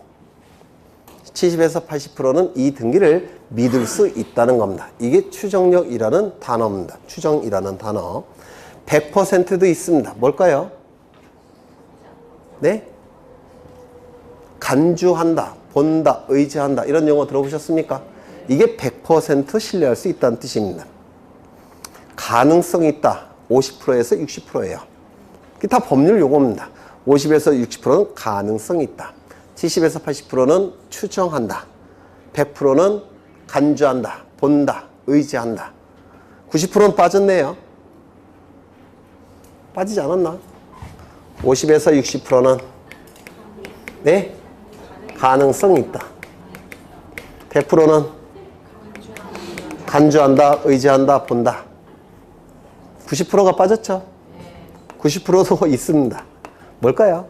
A: 70에서 80%는 이 등기를 믿을 수 있다는 겁니다. 이게 추정력이라는 단어입니다. 추정이라는 단어. 100%도 있습니다. 뭘까요? 네? 간주한다, 본다, 의지한다, 이런 용어 들어보셨습니까? 이게 100% 신뢰할 수 있다는 뜻입니다. 가능성이 있다. 50%에서 60%예요. 이게 다 법률 용어입니다. 50에서 60%는 가능성이 있다. 70에서 80%는 추정한다. 100%는 간주한다, 본다, 의지한다. 90%는 빠졌네요. 빠지지 않았나? 50에서 60%는 네? 가능성이 있다. 100%는 간주한다, 의지한다, 본다. 90%가 빠졌죠? 90%도 있습니다. 뭘까요?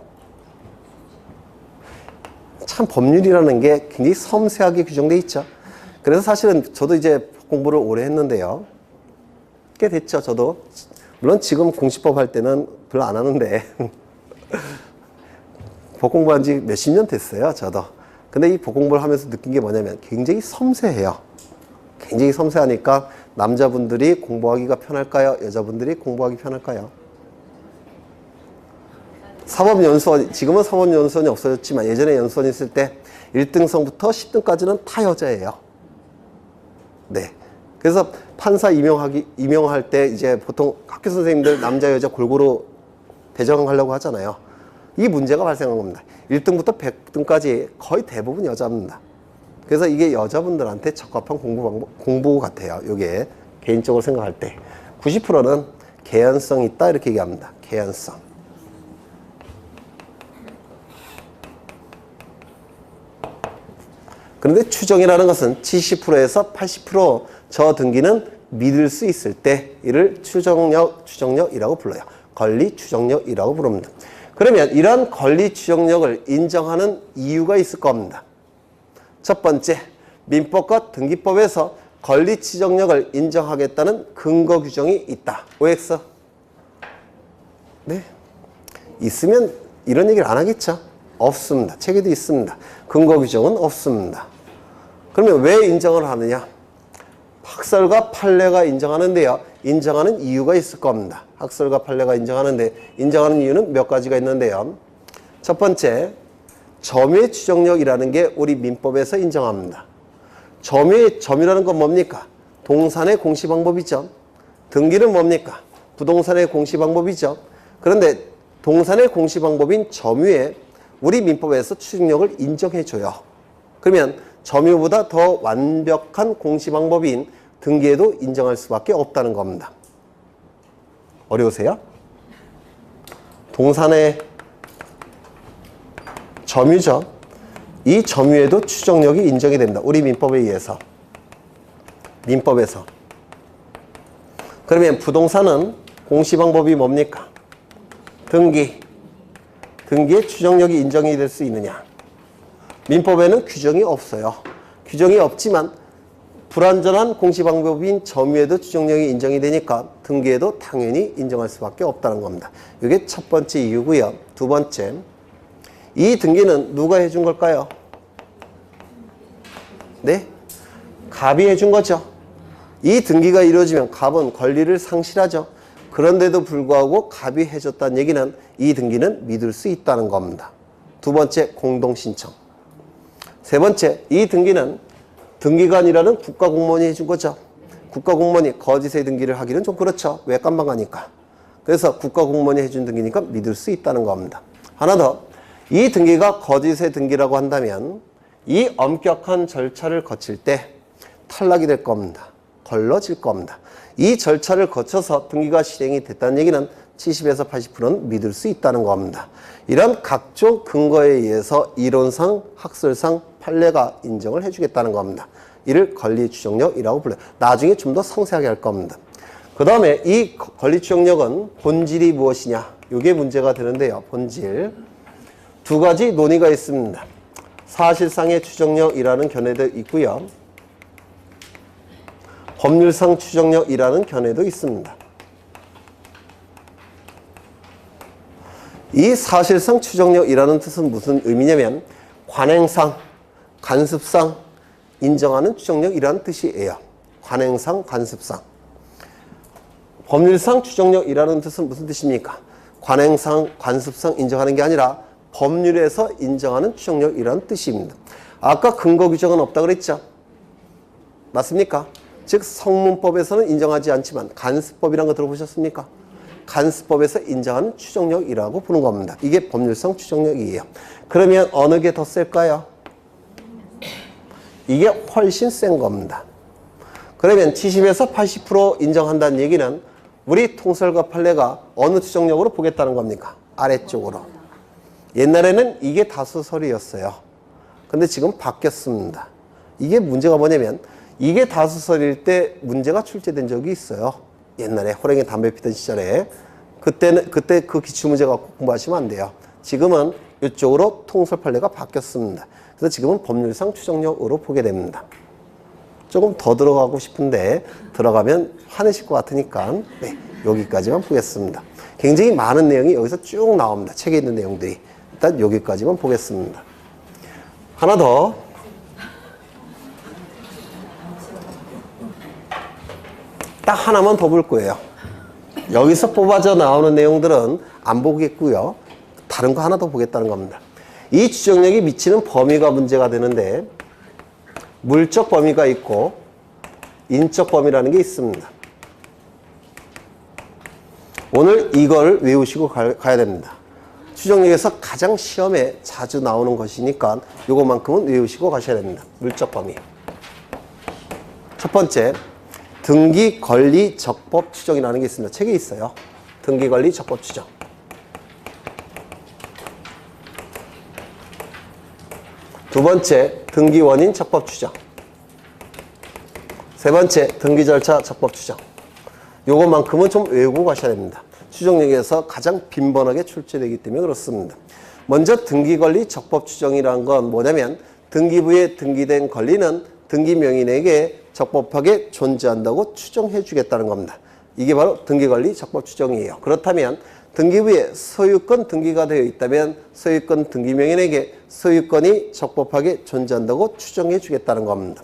A: 참 법률이라는 게 굉장히 섬세하게 규정되어 있죠. 그래서 사실은 저도 이제 공부를 오래 했는데요. 꽤 됐죠, 저도. 물론 지금 공시법 할 때는 별로 안 하는데 법 공부한 지 몇십 년 됐어요, 저도. 근데 이 법 공부를 하면서 느낀 게 뭐냐면 굉장히 섬세해요. 굉장히 섬세하니까 남자분들이 공부하기가 편할까요? 여자분들이 공부하기 편할까요? 사법연수원, 지금은 사법연수원이 없어졌지만 예전에 연수원 있을 때 1등서부터 10등까지는 다 여자예요. 네. 그래서 판사 임용할 때 이제 보통 학교 선생님들 남자, 여자 골고루 배정하려고 하잖아요. 이 문제가 발생한 겁니다. 1등부터 100등까지 거의 대부분 여자입니다. 그래서 이게 여자분들한테 적합한 공부 같아요. 이게 개인적으로 생각할 때. 90%는 개연성이 있다 이렇게 얘기합니다. 개연성. 그런데 추정이라는 것은 70%에서 80% 저 등기는 믿을 수 있을 때 이를 추정력이라고 불러요. 권리 추정력이라고 부릅니다. 그러면 이런 권리 추정력을 인정하는 이유가 있을 겁니다. 첫 번째, 민법과 등기법에서 권리 추정력을 인정하겠다는 근거 규정이 있다. OX? 네. 있으면 이런 얘기를 안 하겠죠? 없습니다. 책에도 있습니다. 근거 규정은 없습니다. 그러면 왜 인정을 하느냐? 학설과 판례가 인정하는데요. 인정하는 이유가 있을 겁니다. 학설과 판례가 인정하는데 인정하는 이유는 몇 가지가 있는데요. 첫 번째, 점유의 추정력이라는 게 우리 민법에서 인정합니다. 점이라는 건 뭡니까? 동산의 공시방법이죠. 등기는 뭡니까? 부동산의 공시방법이죠. 그런데 동산의 공시방법인 점유에 우리 민법에서 추정력을 인정해줘요. 그러면 점유보다 더 완벽한 공시방법인 등기에도 인정할 수밖에 없다는 겁니다. 어려우세요? 동산의 점유죠. 이 점유에도 추정력이 인정이 됩니다. 우리 민법에 의해서. 민법에서. 그러면 부동산은 공시방법이 뭡니까? 등기. 등기의 추정력이 인정이 될 수 있느냐? 민법에는 규정이 없어요. 규정이 없지만 불완전한 공시방법인 점유에도 추정력이 인정이 되니까 등기에도 당연히 인정할 수밖에 없다는 겁니다. 이게 첫 번째 이유고요. 두 번째, 이 등기는 누가 해준 걸까요? 네? 갑이 해준 거죠. 이 등기가 이루어지면 갑은 권리를 상실하죠. 그런데도 불구하고 갑이 해줬다는 얘기는 이 등기는 믿을 수 있다는 겁니다. 두 번째, 공동신청. 세 번째, 이 등기는 등기관이라는 국가공무원이 해준 거죠. 국가공무원이 거짓의 등기를 하기는 좀 그렇죠. 왜 깜방하니까. 그래서 국가공무원이 해준 등기니까 믿을 수 있다는 겁니다. 하나 더, 이 등기가 거짓의 등기라고 한다면 이 엄격한 절차를 거칠 때 탈락이 될 겁니다. 걸러질 겁니다. 이 절차를 거쳐서 등기가 실행이 됐다는 얘기는 70에서 80%는 믿을 수 있다는 겁니다. 이런 각종 근거에 의해서 이론상, 학설상, 판례가 인정을 해주겠다는 겁니다. 이를 권리추정력이라고 불러요. 나중에 좀 더 상세하게 할 겁니다. 그 다음에 이 권리추정력은 본질이 무엇이냐? 이게 문제가 되는데요. 본질. 두 가지 논의가 있습니다. 사실상의 추정력이라는 견해도 있고요. 법률상 추정력이라는 견해도 있습니다. 이 사실상 추정력이라는 뜻은 무슨 의미냐면 관행상, 관습상 인정하는 추정력이라는 뜻이에요. 관행상, 관습상. 법률상 추정력이라는 뜻은 무슨 뜻입니까? 관행상, 관습상 인정하는 게 아니라 법률에서 인정하는 추정력이라는 뜻입니다. 아까 근거 규정은 없다고 그랬죠? 맞습니까? 즉 성문법에서는 인정하지 않지만 간습법이라는 거 들어보셨습니까? 간습법에서 인정하는 추정력이라고 부르는 겁니다. 이게 법률상 추정력이에요. 그러면 어느 게 더 셀까요? 이게 훨씬 센 겁니다. 그러면 70에서 80% 인정한다는 얘기는 우리 통설과 판례가 어느 추정력으로 보겠다는 겁니까? 아래쪽으로. 옛날에는 이게 다수설이었어요. 근데 지금 바뀌었습니다. 이게 문제가 뭐냐면 이게 다수설일 때 문제가 출제된 적이 있어요. 옛날에 호랭이 담배 피던 시절에 그때 그 기출문제 갖고 공부하시면 안 돼요. 지금은 이쪽으로 통설 판례가 바뀌었습니다. 그래서 지금은 법률상 추정력으로 보게 됩니다. 조금 더 들어가고 싶은데 들어가면 화내실 것 같으니까 네, 여기까지만 보겠습니다. 굉장히 많은 내용이 여기서 쭉 나옵니다. 책에 있는 내용들이. 일단 여기까지만 보겠습니다. 하나 더. 딱 하나만 더 볼 거예요. 여기서 뽑아져 나오는 내용들은 안 보겠고요. 다른 거 하나 더 보겠다는 겁니다. 이 추정력이 미치는 범위가 문제가 되는데 물적 범위가 있고 인적 범위라는 게 있습니다. 오늘 이걸 외우시고 가야 됩니다. 추정력에서 가장 시험에 자주 나오는 것이니까 이것만큼은 외우시고 가셔야 됩니다. 물적 범위. 첫 번째, 등기, 권리, 적법, 추정이라는 게 있습니다. 책에 있어요. 등기, 권리, 적법, 추정. 두 번째, 등기 원인, 적법, 추정. 세 번째, 등기 절차, 적법, 추정. 요것만큼은 좀 외우고 가셔야 됩니다. 추정력에서 가장 빈번하게 출제되기 때문에 그렇습니다. 먼저 등기, 권리, 적법, 추정이라는 건 뭐냐면 등기부에 등기된 권리는 등기 명인에게 적법하게 존재한다고 추정해 주겠다는 겁니다. 이게 바로 등기, 권리, 적법, 추정이에요. 그렇다면 등기부에 소유권 등기가 되어 있다면 소유권 등기 명인에게 소유권이 적법하게 존재한다고 추정해 주겠다는 겁니다.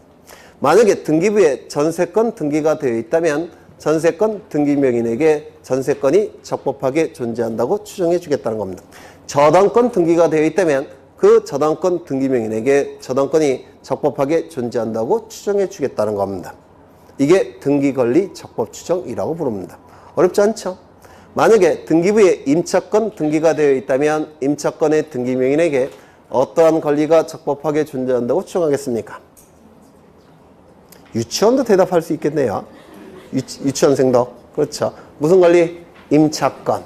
A: 만약에 등기부에 전세권 등기가 되어 있다면 전세권 등기 명인에게 전세권이 적법하게 존재한다고 추정해 주겠다는 겁니다. 저당권 등기가 되어 있다면 그 저당권 등기 명인에게 저당권이 적법하게 존재한다고 추정해 주겠다는 겁니다. 이게 등기, 권리, 적법, 추정이라고 부릅니다. 어렵지 않죠? 만약에 등기부에 임차권 등기가 되어 있다면 임차권의 등기 명인에게 어떠한 권리가 적법하게 존재한다고 추정하겠습니까? 유치원도 대답할 수 있겠네요. 유치원생도. 그렇죠. 무슨 권리? 임차권.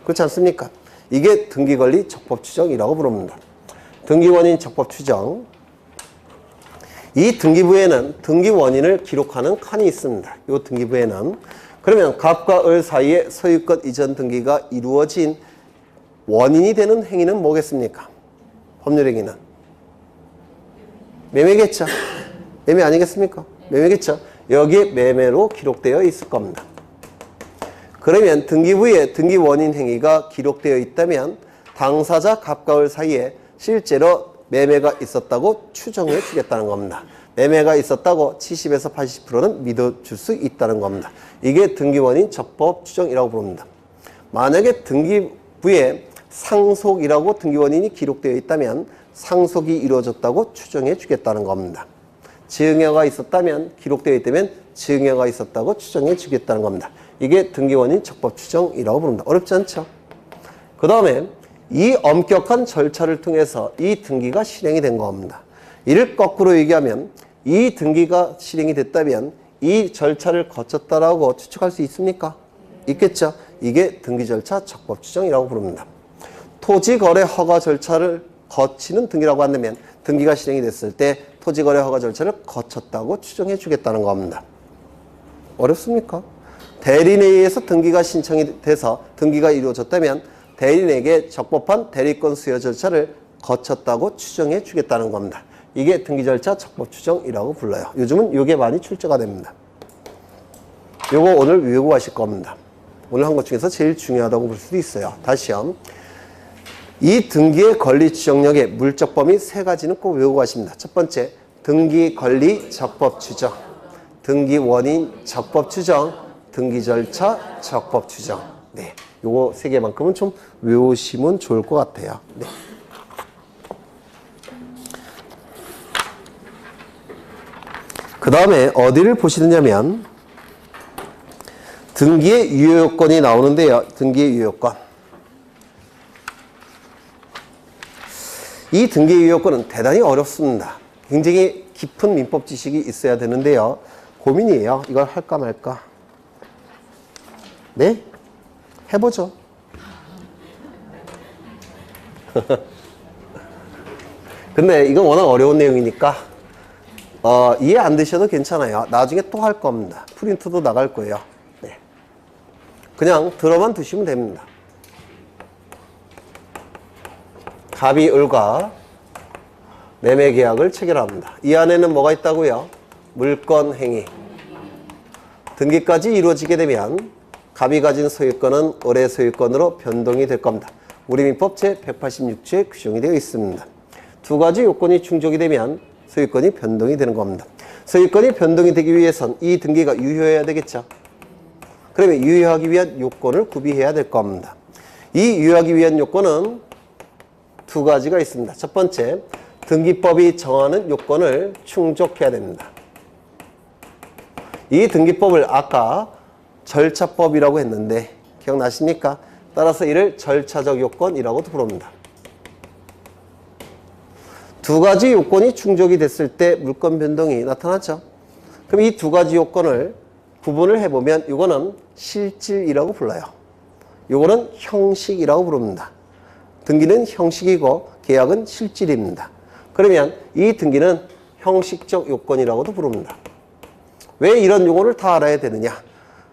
A: 그렇지 않습니까? 이게 등기, 권리, 적법, 추정이라고 부릅니다. 등기 원인, 적법, 추정. 이 등기부에는 등기 원인을 기록하는 칸이 있습니다. 이 등기부에는. 그러면 갑과 을 사이에 소유권 이전 등기가 이루어진 원인이 되는 행위는 뭐겠습니까? 법률 행위는. 매매겠죠. 매매 아니겠습니까? 매매겠죠. 여기에 매매로 기록되어 있을 겁니다. 그러면 등기부에 등기 원인 행위가 기록되어 있다면 당사자 갑과 을 사이에 실제로 매매가 있었다고 추정해 주겠다는 겁니다. 매매가 있었다고 70에서 80%는 믿어줄 수 있다는 겁니다. 이게 등기 원인 적법 추정이라고 부릅니다. 만약에 등기부에 상속이라고 등기 원인이 기록되어 있다면 상속이 이루어졌다고 추정해 주겠다는 겁니다. 증여가 있었다면 기록되어 있다면 증여가 있었다고 추정해 주겠다는 겁니다. 이게 등기 원인 적법 추정이라고 부릅니다. 어렵지 않죠? 그 다음에 이 엄격한 절차를 통해서 이 등기가 실행이 된 겁니다. 이를 거꾸로 얘기하면 이 등기가 실행이 됐다면 이 절차를 거쳤다라고 추측할 수 있습니까? 있겠죠. 이게 등기 절차 적법 추정이라고 부릅니다. 토지 거래 허가 절차를 거치는 등기라고 한다면 등기가 실행이 됐을 때 토지 거래 허가 절차를 거쳤다고 추정해 주겠다는 겁니다. 어렵습니까? 대리인에 의해서 등기가 신청이 돼서 등기가 이루어졌다면 대리인에게 적법한 대리권 수여 절차를 거쳤다고 추정해 주겠다는 겁니다. 이게 등기 절차 적법 추정이라고 불러요. 요즘은 이게 많이 출제가 됩니다. 요거 오늘 외우고 가실 겁니다. 오늘 한 것 중에서 제일 중요하다고 볼 수도 있어요. 다시요. 이 등기의 권리 추정력의 물적 범위 세 가지는 꼭 외우고 가십니다. 첫 번째, 등기 권리 적법 추정, 등기 원인 적법 추정, 등기 절차 적법 추정. 네, 요거 세 개만큼은 좀 외우시면 좋을 것 같아요. 네. 그 다음에 어디를 보시느냐면 등기의 유효요건이 나오는데요. 등기의 유효요건. 이 등기의 유효요건은 대단히 어렵습니다. 굉장히 깊은 민법 지식이 있어야 되는데요. 고민이에요. 이걸 할까 말까. 네? 해보죠. 근데 이건 워낙 어려운 내용이니까 이해 안 되셔도 괜찮아요. 나중에 또 할 겁니다. 프린트도 나갈 거예요. 네. 그냥 들어만 두시면 됩니다. 갑이 을과 매매 계약을 체결합니다. 이 안에는 뭐가 있다고요? 물건 행위. 등기까지 이루어지게 되면 갑이 가진 소유권은 을의 소유권으로 변동이 될 겁니다. 우리 민법 제186조에 규정이 되어 있습니다. 두 가지 요건이 충족이 되면 소유권이 변동이 되는 겁니다. 소유권이 변동이 되기 위해선 이 등기가 유효해야 되겠죠. 그러면 유효하기 위한 요건을 구비해야 될 겁니다. 이 유효하기 위한 요건은 두 가지가 있습니다. 첫 번째, 등기법이 정하는 요건을 충족해야 됩니다. 이 등기법을 아까 절차법이라고 했는데 기억나십니까? 따라서 이를 절차적 요건이라고도 부릅니다. 두 가지 요건이 충족이 됐을 때 물건 변동이 나타나죠. 그럼 이 두 가지 요건을 구분을 해보면 이거는 실질이라고 불러요. 이거는 형식이라고 부릅니다. 등기는 형식이고 계약은 실질입니다. 그러면 이 등기는 형식적 요건이라고도 부릅니다. 왜 이런 용어를 다 알아야 되느냐?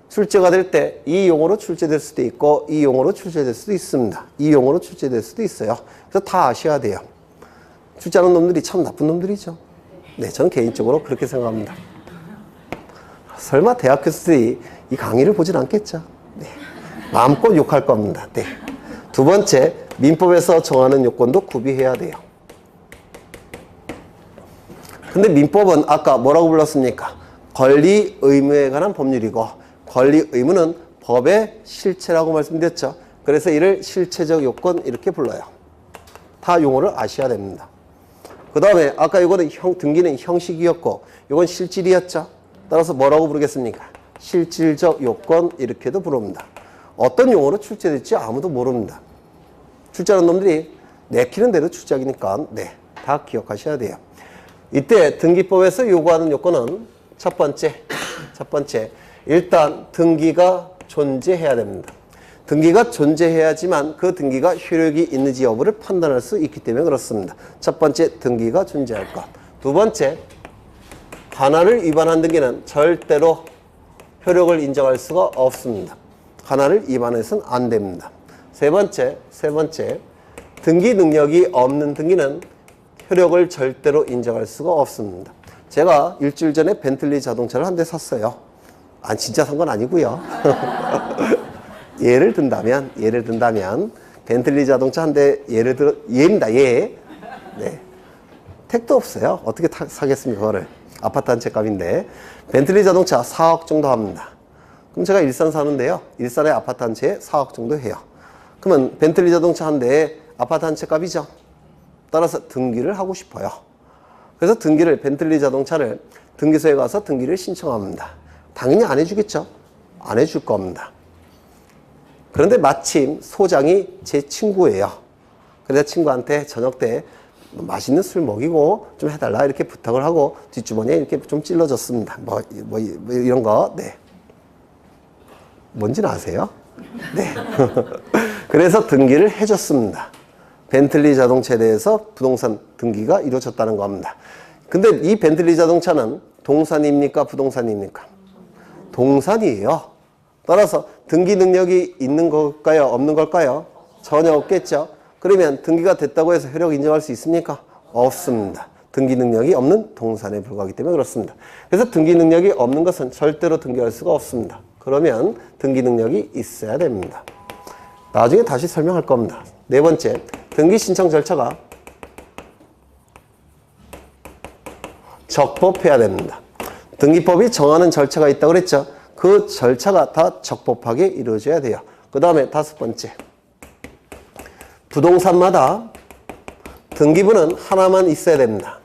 A: 출제가 될 때 이 용어로 출제될 수도 있고 이 용어로 출제될 수도 있습니다. 이 용어로 출제될 수도 있어요. 그래서 다 아셔야 돼요. 출제하는 놈들이 참 나쁜 놈들이죠. 네, 저는 개인적으로 그렇게 생각합니다. 설마 대학 교수들이 이 강의를 보진 않겠죠. 네, 마음껏 욕할 겁니다. 네. 두 번째, 민법에서 정하는 요건도 구비해야 돼요. 근데 민법은 아까 뭐라고 불렀습니까? 권리, 의무에 관한 법률이고 권리, 의무는 법의 실체라고 말씀드렸죠. 그래서 이를 실체적 요건 이렇게 불러요. 다 용어를 아셔야 됩니다. 그 다음에 아까 이거는 등기는 형식이었고 이건 실질이었죠. 따라서 뭐라고 부르겠습니까? 실질적 요건 이렇게도 부릅니다. 어떤 용어로 출제될지 아무도 모릅니다. 출제하는 놈들이 내키는 대로 출제하기니까 네, 다 기억하셔야 돼요. 이때 등기법에서 요구하는 요건은 첫 번째, 일단 등기가 존재해야 됩니다. 등기가 존재해야지만 그 등기가 효력이 있는지 여부를 판단할 수 있기 때문에 그렇습니다. 첫 번째, 등기가 존재할 것. 두 번째, 관할을 위반한 등기는 절대로 효력을 인정할 수가 없습니다. 관할을 위반해서는 안 됩니다. 세 번째, 등기 능력이 없는 등기는 효력을 절대로 인정할 수가 없습니다. 제가 일주일 전에 벤틀리 자동차를 한 대 샀어요. 진짜 산 건 아니고요. 예를 든다면 벤틀리 자동차 한 대 예입니다. 예. 네. 택도 없어요. 어떻게 사겠습니까, 그거를. 아파트 한 채 값인데. 벤틀리 자동차 4억 정도 합니다. 그럼 제가 일산 사는데요. 일산에 아파트 한 채에 4억 정도 해요. 그러면 벤틀리 자동차 한 대에 아파트 한 채 값이죠. 따라서 등기를 하고 싶어요. 그래서 벤틀리 자동차를 등기소에 가서 등기를 신청합니다. 당연히 안 해주겠죠? 안 해줄 겁니다. 그런데 마침 소장이 제 친구예요. 그래서 친구한테 저녁 때 맛있는 술 먹이고 좀 해달라 이렇게 부탁을 하고 뒷주머니에 이렇게 좀 찔러줬습니다. 뭐 이런 거. 네. 뭔지는 아세요? 네. 그래서 등기를 해줬습니다. 벤틀리 자동차에 대해서 부동산 등기가 이루어졌다는 겁니다. 근데 이 벤틀리 자동차는 동산입니까? 부동산입니까? 동산이에요. 따라서 등기 능력이 있는 걸까요? 없는 걸까요? 전혀 없겠죠. 그러면 등기가 됐다고 해서 효력 인정할 수 있습니까? 없습니다. 등기 능력이 없는 동산에 불과하기 때문에 그렇습니다. 그래서 등기 능력이 없는 것은 절대로 등기할 수가 없습니다. 그러면 등기 능력이 있어야 됩니다. 나중에 다시 설명할 겁니다. 네 번째, 등기 신청 절차가 적법해야 됩니다. 등기법이 정하는 절차가 있다고 그랬죠. 그 절차가 다 적법하게 이루어져야 돼요. 그 다음에 다섯 번째, 부동산마다 등기부는 하나만 있어야 됩니다.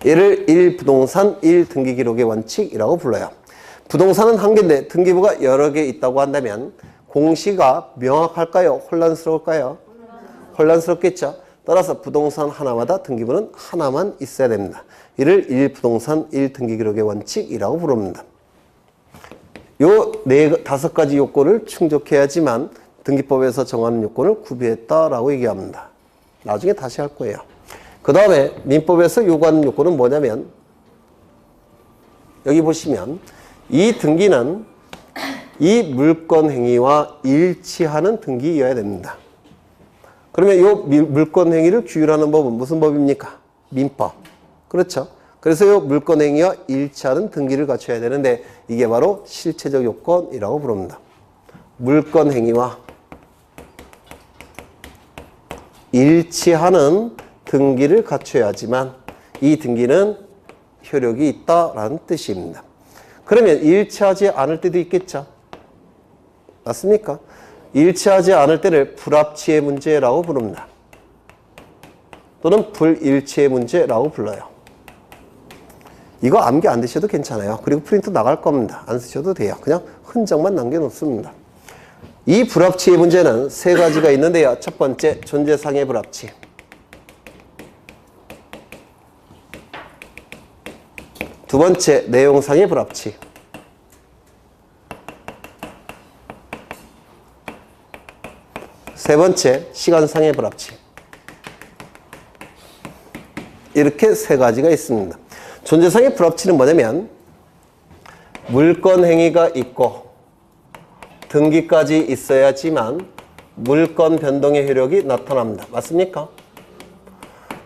A: 이를 1부동산 1등기기록의 원칙이라고 불러요. 부동산은 한 개인데 등기부가 여러 개 있다고 한다면 공시가 명확할까요? 혼란스러울까요? 혼란스럽겠죠. 따라서 부동산 하나마다 등기부는 하나만 있어야 됩니다. 이를 1부동산 1등기기록의 원칙이라고 부릅니다. 요 다섯 가지 요건을 충족해야지만 등기법에서 정하는 요건을 구비했다라고 얘기합니다. 나중에 다시 할 거예요. 그 다음에 민법에서 요구하는 요건은 뭐냐면 여기 보시면 이 등기는 이 물권 행위와 일치하는 등기여야 됩니다. 그러면 이 물권 행위를 규율하는 법은 무슨 법입니까? 민법. 그렇죠? 그래서 이 물권 행위와 일치하는 등기를 갖춰야 되는데 이게 바로 실체적 요건이라고 부릅니다. 물권 행위와 일치하는 등기를 갖춰야지만 이 등기는 효력이 있다라는 뜻입니다. 그러면 일치하지 않을 때도 있겠죠? 맞습니까? 일치하지 않을 때를 불합치의 문제라고 부릅니다. 또는 불일치의 문제라고 불러요. 이거 암기 안 되셔도 괜찮아요. 그리고 프린트 나갈 겁니다. 안 쓰셔도 돼요. 그냥 흔적만 남겨놓습니다. 이 불합치의 문제는 세 가지가 있는데요. 첫 번째, 존재상의 불합치. 두 번째, 내용상의 불합치. 세 번째, 시간상의 불합치. 이렇게 세 가지가 있습니다. 존재상의 불합치는 뭐냐면 물권 행위가 있고 등기까지 있어야지만 물권 변동의 효력이 나타납니다. 맞습니까?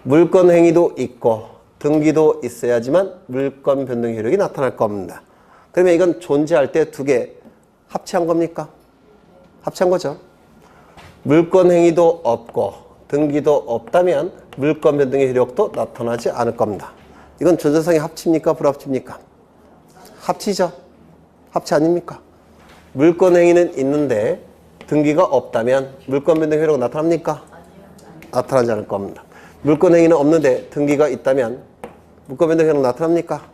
A: 물권 행위도 있고 등기도 있어야지만 물권 변동의 효력이 나타날 겁니다. 그러면 이건 존재할 때 두 개 합치한 겁니까? 합치한 거죠. 물권 행위도 없고 등기도 없다면 물권 변동의 효력도 나타나지 않을 겁니다. 이건 존재상의 합치입니까? 불합치입니까? 합치죠. 합치 아닙니까? 물권 행위는 있는데 등기가 없다면 물권 변동의 효력은 나타납니까? 나타나지 않을 겁니다. 물권 행위는 없는데 등기가 있다면 물권 변동의 효력은 나타납니까?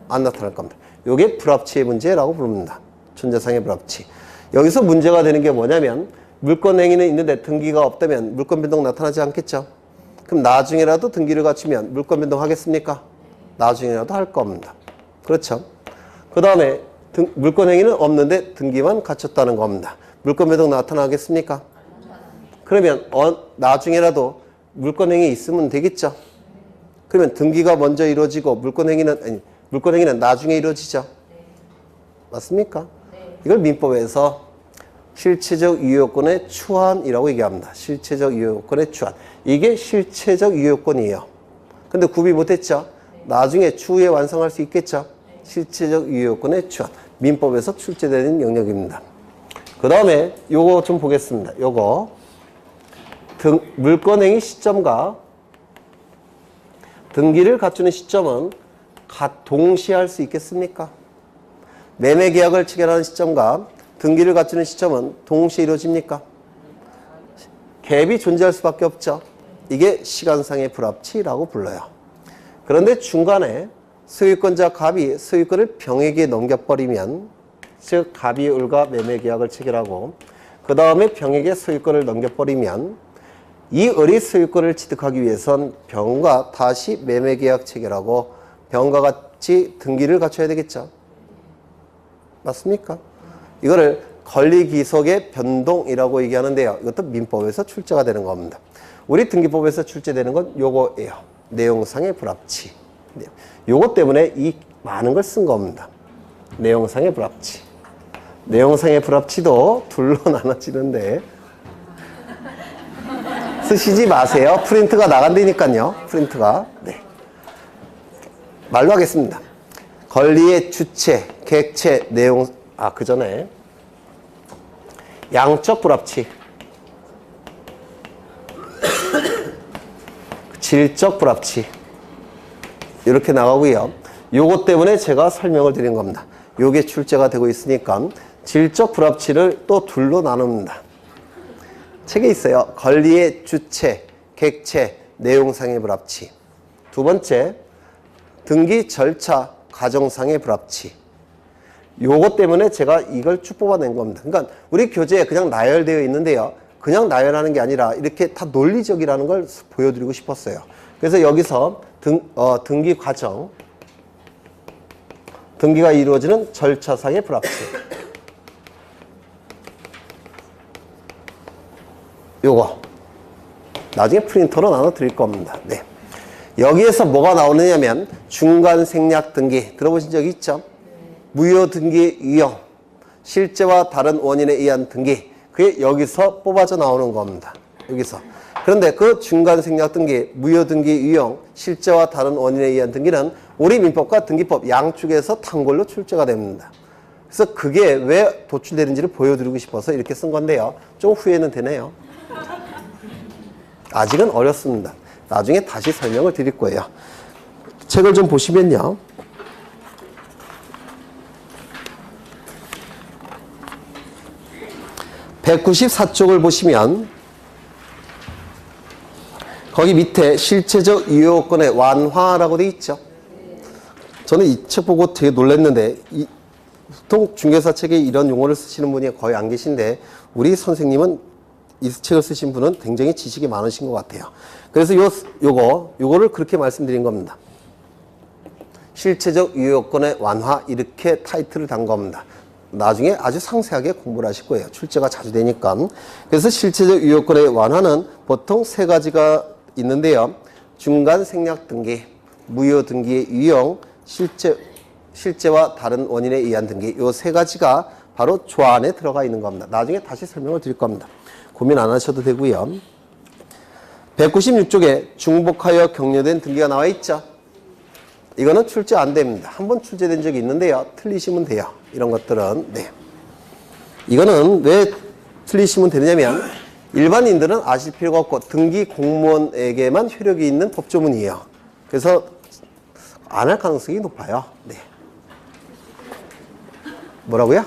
A: 안 나타날 겁니다. 이게 불합치의 문제라고 부릅니다. 존재상의 불합치. 여기서 문제가 되는 게 뭐냐면 물권 행위는 있는데 등기가 없다면 물권 변동 나타나지 않겠죠? 그럼 나중에라도 등기를 갖추면 물권 변동 하겠습니까? 나중에라도 할 겁니다. 그렇죠? 그 다음에 물권 행위는 없는데 등기만 갖췄다는 겁니다. 물권 변동 나타나겠습니까? 그러면 나중에라도 물권 행위 있으면 되겠죠? 그러면 등기가 먼저 이루어지고 물권 행위는 나중에 이루어지죠? 맞습니까? 이걸 민법에서 실체적 유효요건의 추한이라고 얘기합니다. 실체적 유효요건의 추한. 이게 실체적 유효요건이에요. 근데 구비 못했죠? 나중에 추후에 완성할 수 있겠죠? 실체적 유효요건의 추한. 민법에서 출제되는 영역입니다. 그 다음에 요거 좀 보겠습니다. 요거 물권행위 시점과 등기를 갖추는 시점은 동시에 할 수 있겠습니까? 매매계약을 체결하는 시점과 등기를 갖추는 시점은 동시에 이루어집니까? 갭이 존재할 수밖에 없죠. 이게 시간상의 불합치라고 불러요. 그런데 중간에 소유권자 갑이 소유권을 병에게 넘겨버리면, 즉 갑이 을과 매매계약을 체결하고 그 다음에 병에게 소유권을 넘겨버리면 이 을이 소유권을 취득하기 위해선 병과 다시 매매계약 체결하고 병과 같이 등기를 갖춰야 되겠죠. 맞습니까? 이거를 권리기속의 변동이라고 얘기하는데요. 이것도 민법에서 출제가 되는 겁니다. 우리 등기법에서 출제되는 건 요거예요. 내용상의 불합치. 요거 때문에 이 많은 걸 쓴 겁니다. 내용상의 불합치. 내용상의 불합치도 둘로 나눠지는데 쓰시지 마세요. 프린트가 나간다니까요. 프린트가. 네. 말로 하겠습니다. 권리의 주체, 객체, 내용, 그 전에 양적 불합치, 질적 불합치 이렇게 나가고요. 요것 때문에 제가 설명을 드린 겁니다. 요게 출제가 되고 있으니까 질적 불합치를 또 둘로 나눕니다. 책에 있어요. 권리의 주체, 객체, 내용상의 불합치. 두 번째, 등기 절차, 과정상의 불합치. 요것 때문에 제가 이걸 쭉 뽑아낸 겁니다. 그러니까 우리 교재에 그냥 나열되어 있는데요. 그냥 나열하는 게 아니라 이렇게 다 논리적이라는 걸 보여드리고 싶었어요. 그래서 여기서 등기 과정, 등기가 이루어지는 절차상의 불합치. 요거 나중에 프린터로 나눠 드릴 겁니다. 네. 여기에서 뭐가 나오느냐면 중간 생략 등기 들어보신 적 있죠? 무효 등기 유형, 실제와 다른 원인에 의한 등기, 그게 여기서 뽑아져 나오는 겁니다. 여기서. 그런데 그 중간 생략 등기, 무효 등기 유형, 실제와 다른 원인에 의한 등기는 우리 민법과 등기법 양쪽에서 단골로 출제가 됩니다. 그래서 그게 왜 도출되는지를 보여드리고 싶어서 이렇게 쓴 건데요. 좀 후회는 되네요. 아직은 어렵습니다. 나중에 다시 설명을 드릴 거예요. 책을 좀 보시면요. (194쪽을) 보시면 거기 밑에 실체적 유효권의 완화라고 되어 있죠. 저는 이 책 보고 되게 놀랐는데 보통 중개사 책에 이런 용어를 쓰시는 분이 거의 안 계신데 우리 선생님은 이 책을 쓰신 분은 굉장히 지식이 많으신 것 같아요. 그래서 요거를 그렇게 말씀드린 겁니다. 실체적 유효권의 완화, 이렇게 타이틀을 단 겁니다. 나중에 아주 상세하게 공부를 하실 거예요. 출제가 자주 되니까. 그래서 실체적 유효권의 완화는 보통 세 가지가 있는데요. 중간 생략 등기, 무효 등기의 유형, 실제와 다른 원인에 의한 등기, 요 세 가지가 바로 조안에 들어가 있는 겁니다. 나중에 다시 설명을 드릴 겁니다. 고민 안 하셔도 되고요. 196쪽에 중복하여 격려된 등기가 나와 있죠. 이거는 출제 안 됩니다. 한번 출제된 적이 있는데요. 틀리시면 돼요. 이런 것들은. 네. 이거는 왜 틀리시면 되느냐면 일반인들은 아실 필요가 없고 등기 공무원에게만 효력이 있는 법조문이에요. 그래서 안 할 가능성이 높아요. 네. 뭐라고요?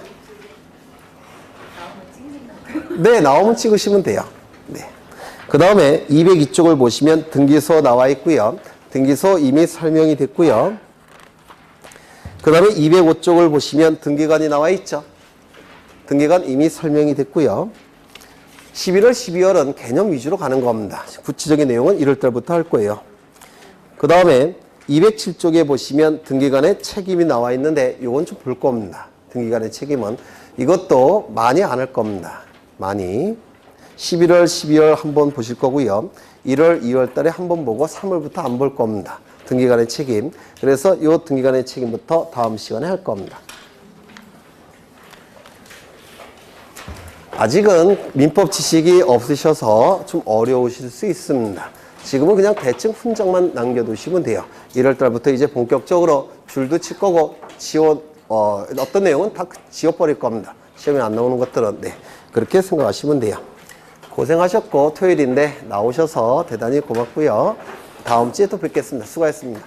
A: 네, 나오면 찍으시면 돼요. 네. 그 다음에 202쪽을 보시면 등기소 나와 있고요. 등기소 이미 설명이 됐고요. 그 다음에 205쪽을 보시면 등기관이 나와 있죠. 등기관 이미 설명이 됐고요. 11월, 12월은 개념 위주로 가는 겁니다. 구체적인 내용은 1월달부터 할 거예요. 그 다음에 207쪽에 보시면 등기관의 책임이 나와 있는데 이건 좀 볼 겁니다. 등기관의 책임은 이것도 많이 안 할 겁니다. 많이 11월, 12월 한번 보실 거고요. 1월, 2월 달에 한번 보고 3월부터 안 볼 겁니다. 등기관의 책임. 그래서 이 등기관의 책임부터 다음 시간에 할 겁니다. 아직은 민법 지식이 없으셔서 좀 어려우실 수 있습니다. 지금은 그냥 대충 훈장만 남겨두시면 돼요. 1월 달부터 이제 본격적으로 줄도 칠 거고 어떤 내용은 다 지워버릴 겁니다. 시험에 안 나오는 것들은. 네, 그렇게 생각하시면 돼요. 고생하셨고 토요일인데 나오셔서 대단히 고맙고요. 다음 주에 또 뵙겠습니다. 수고하셨습니다.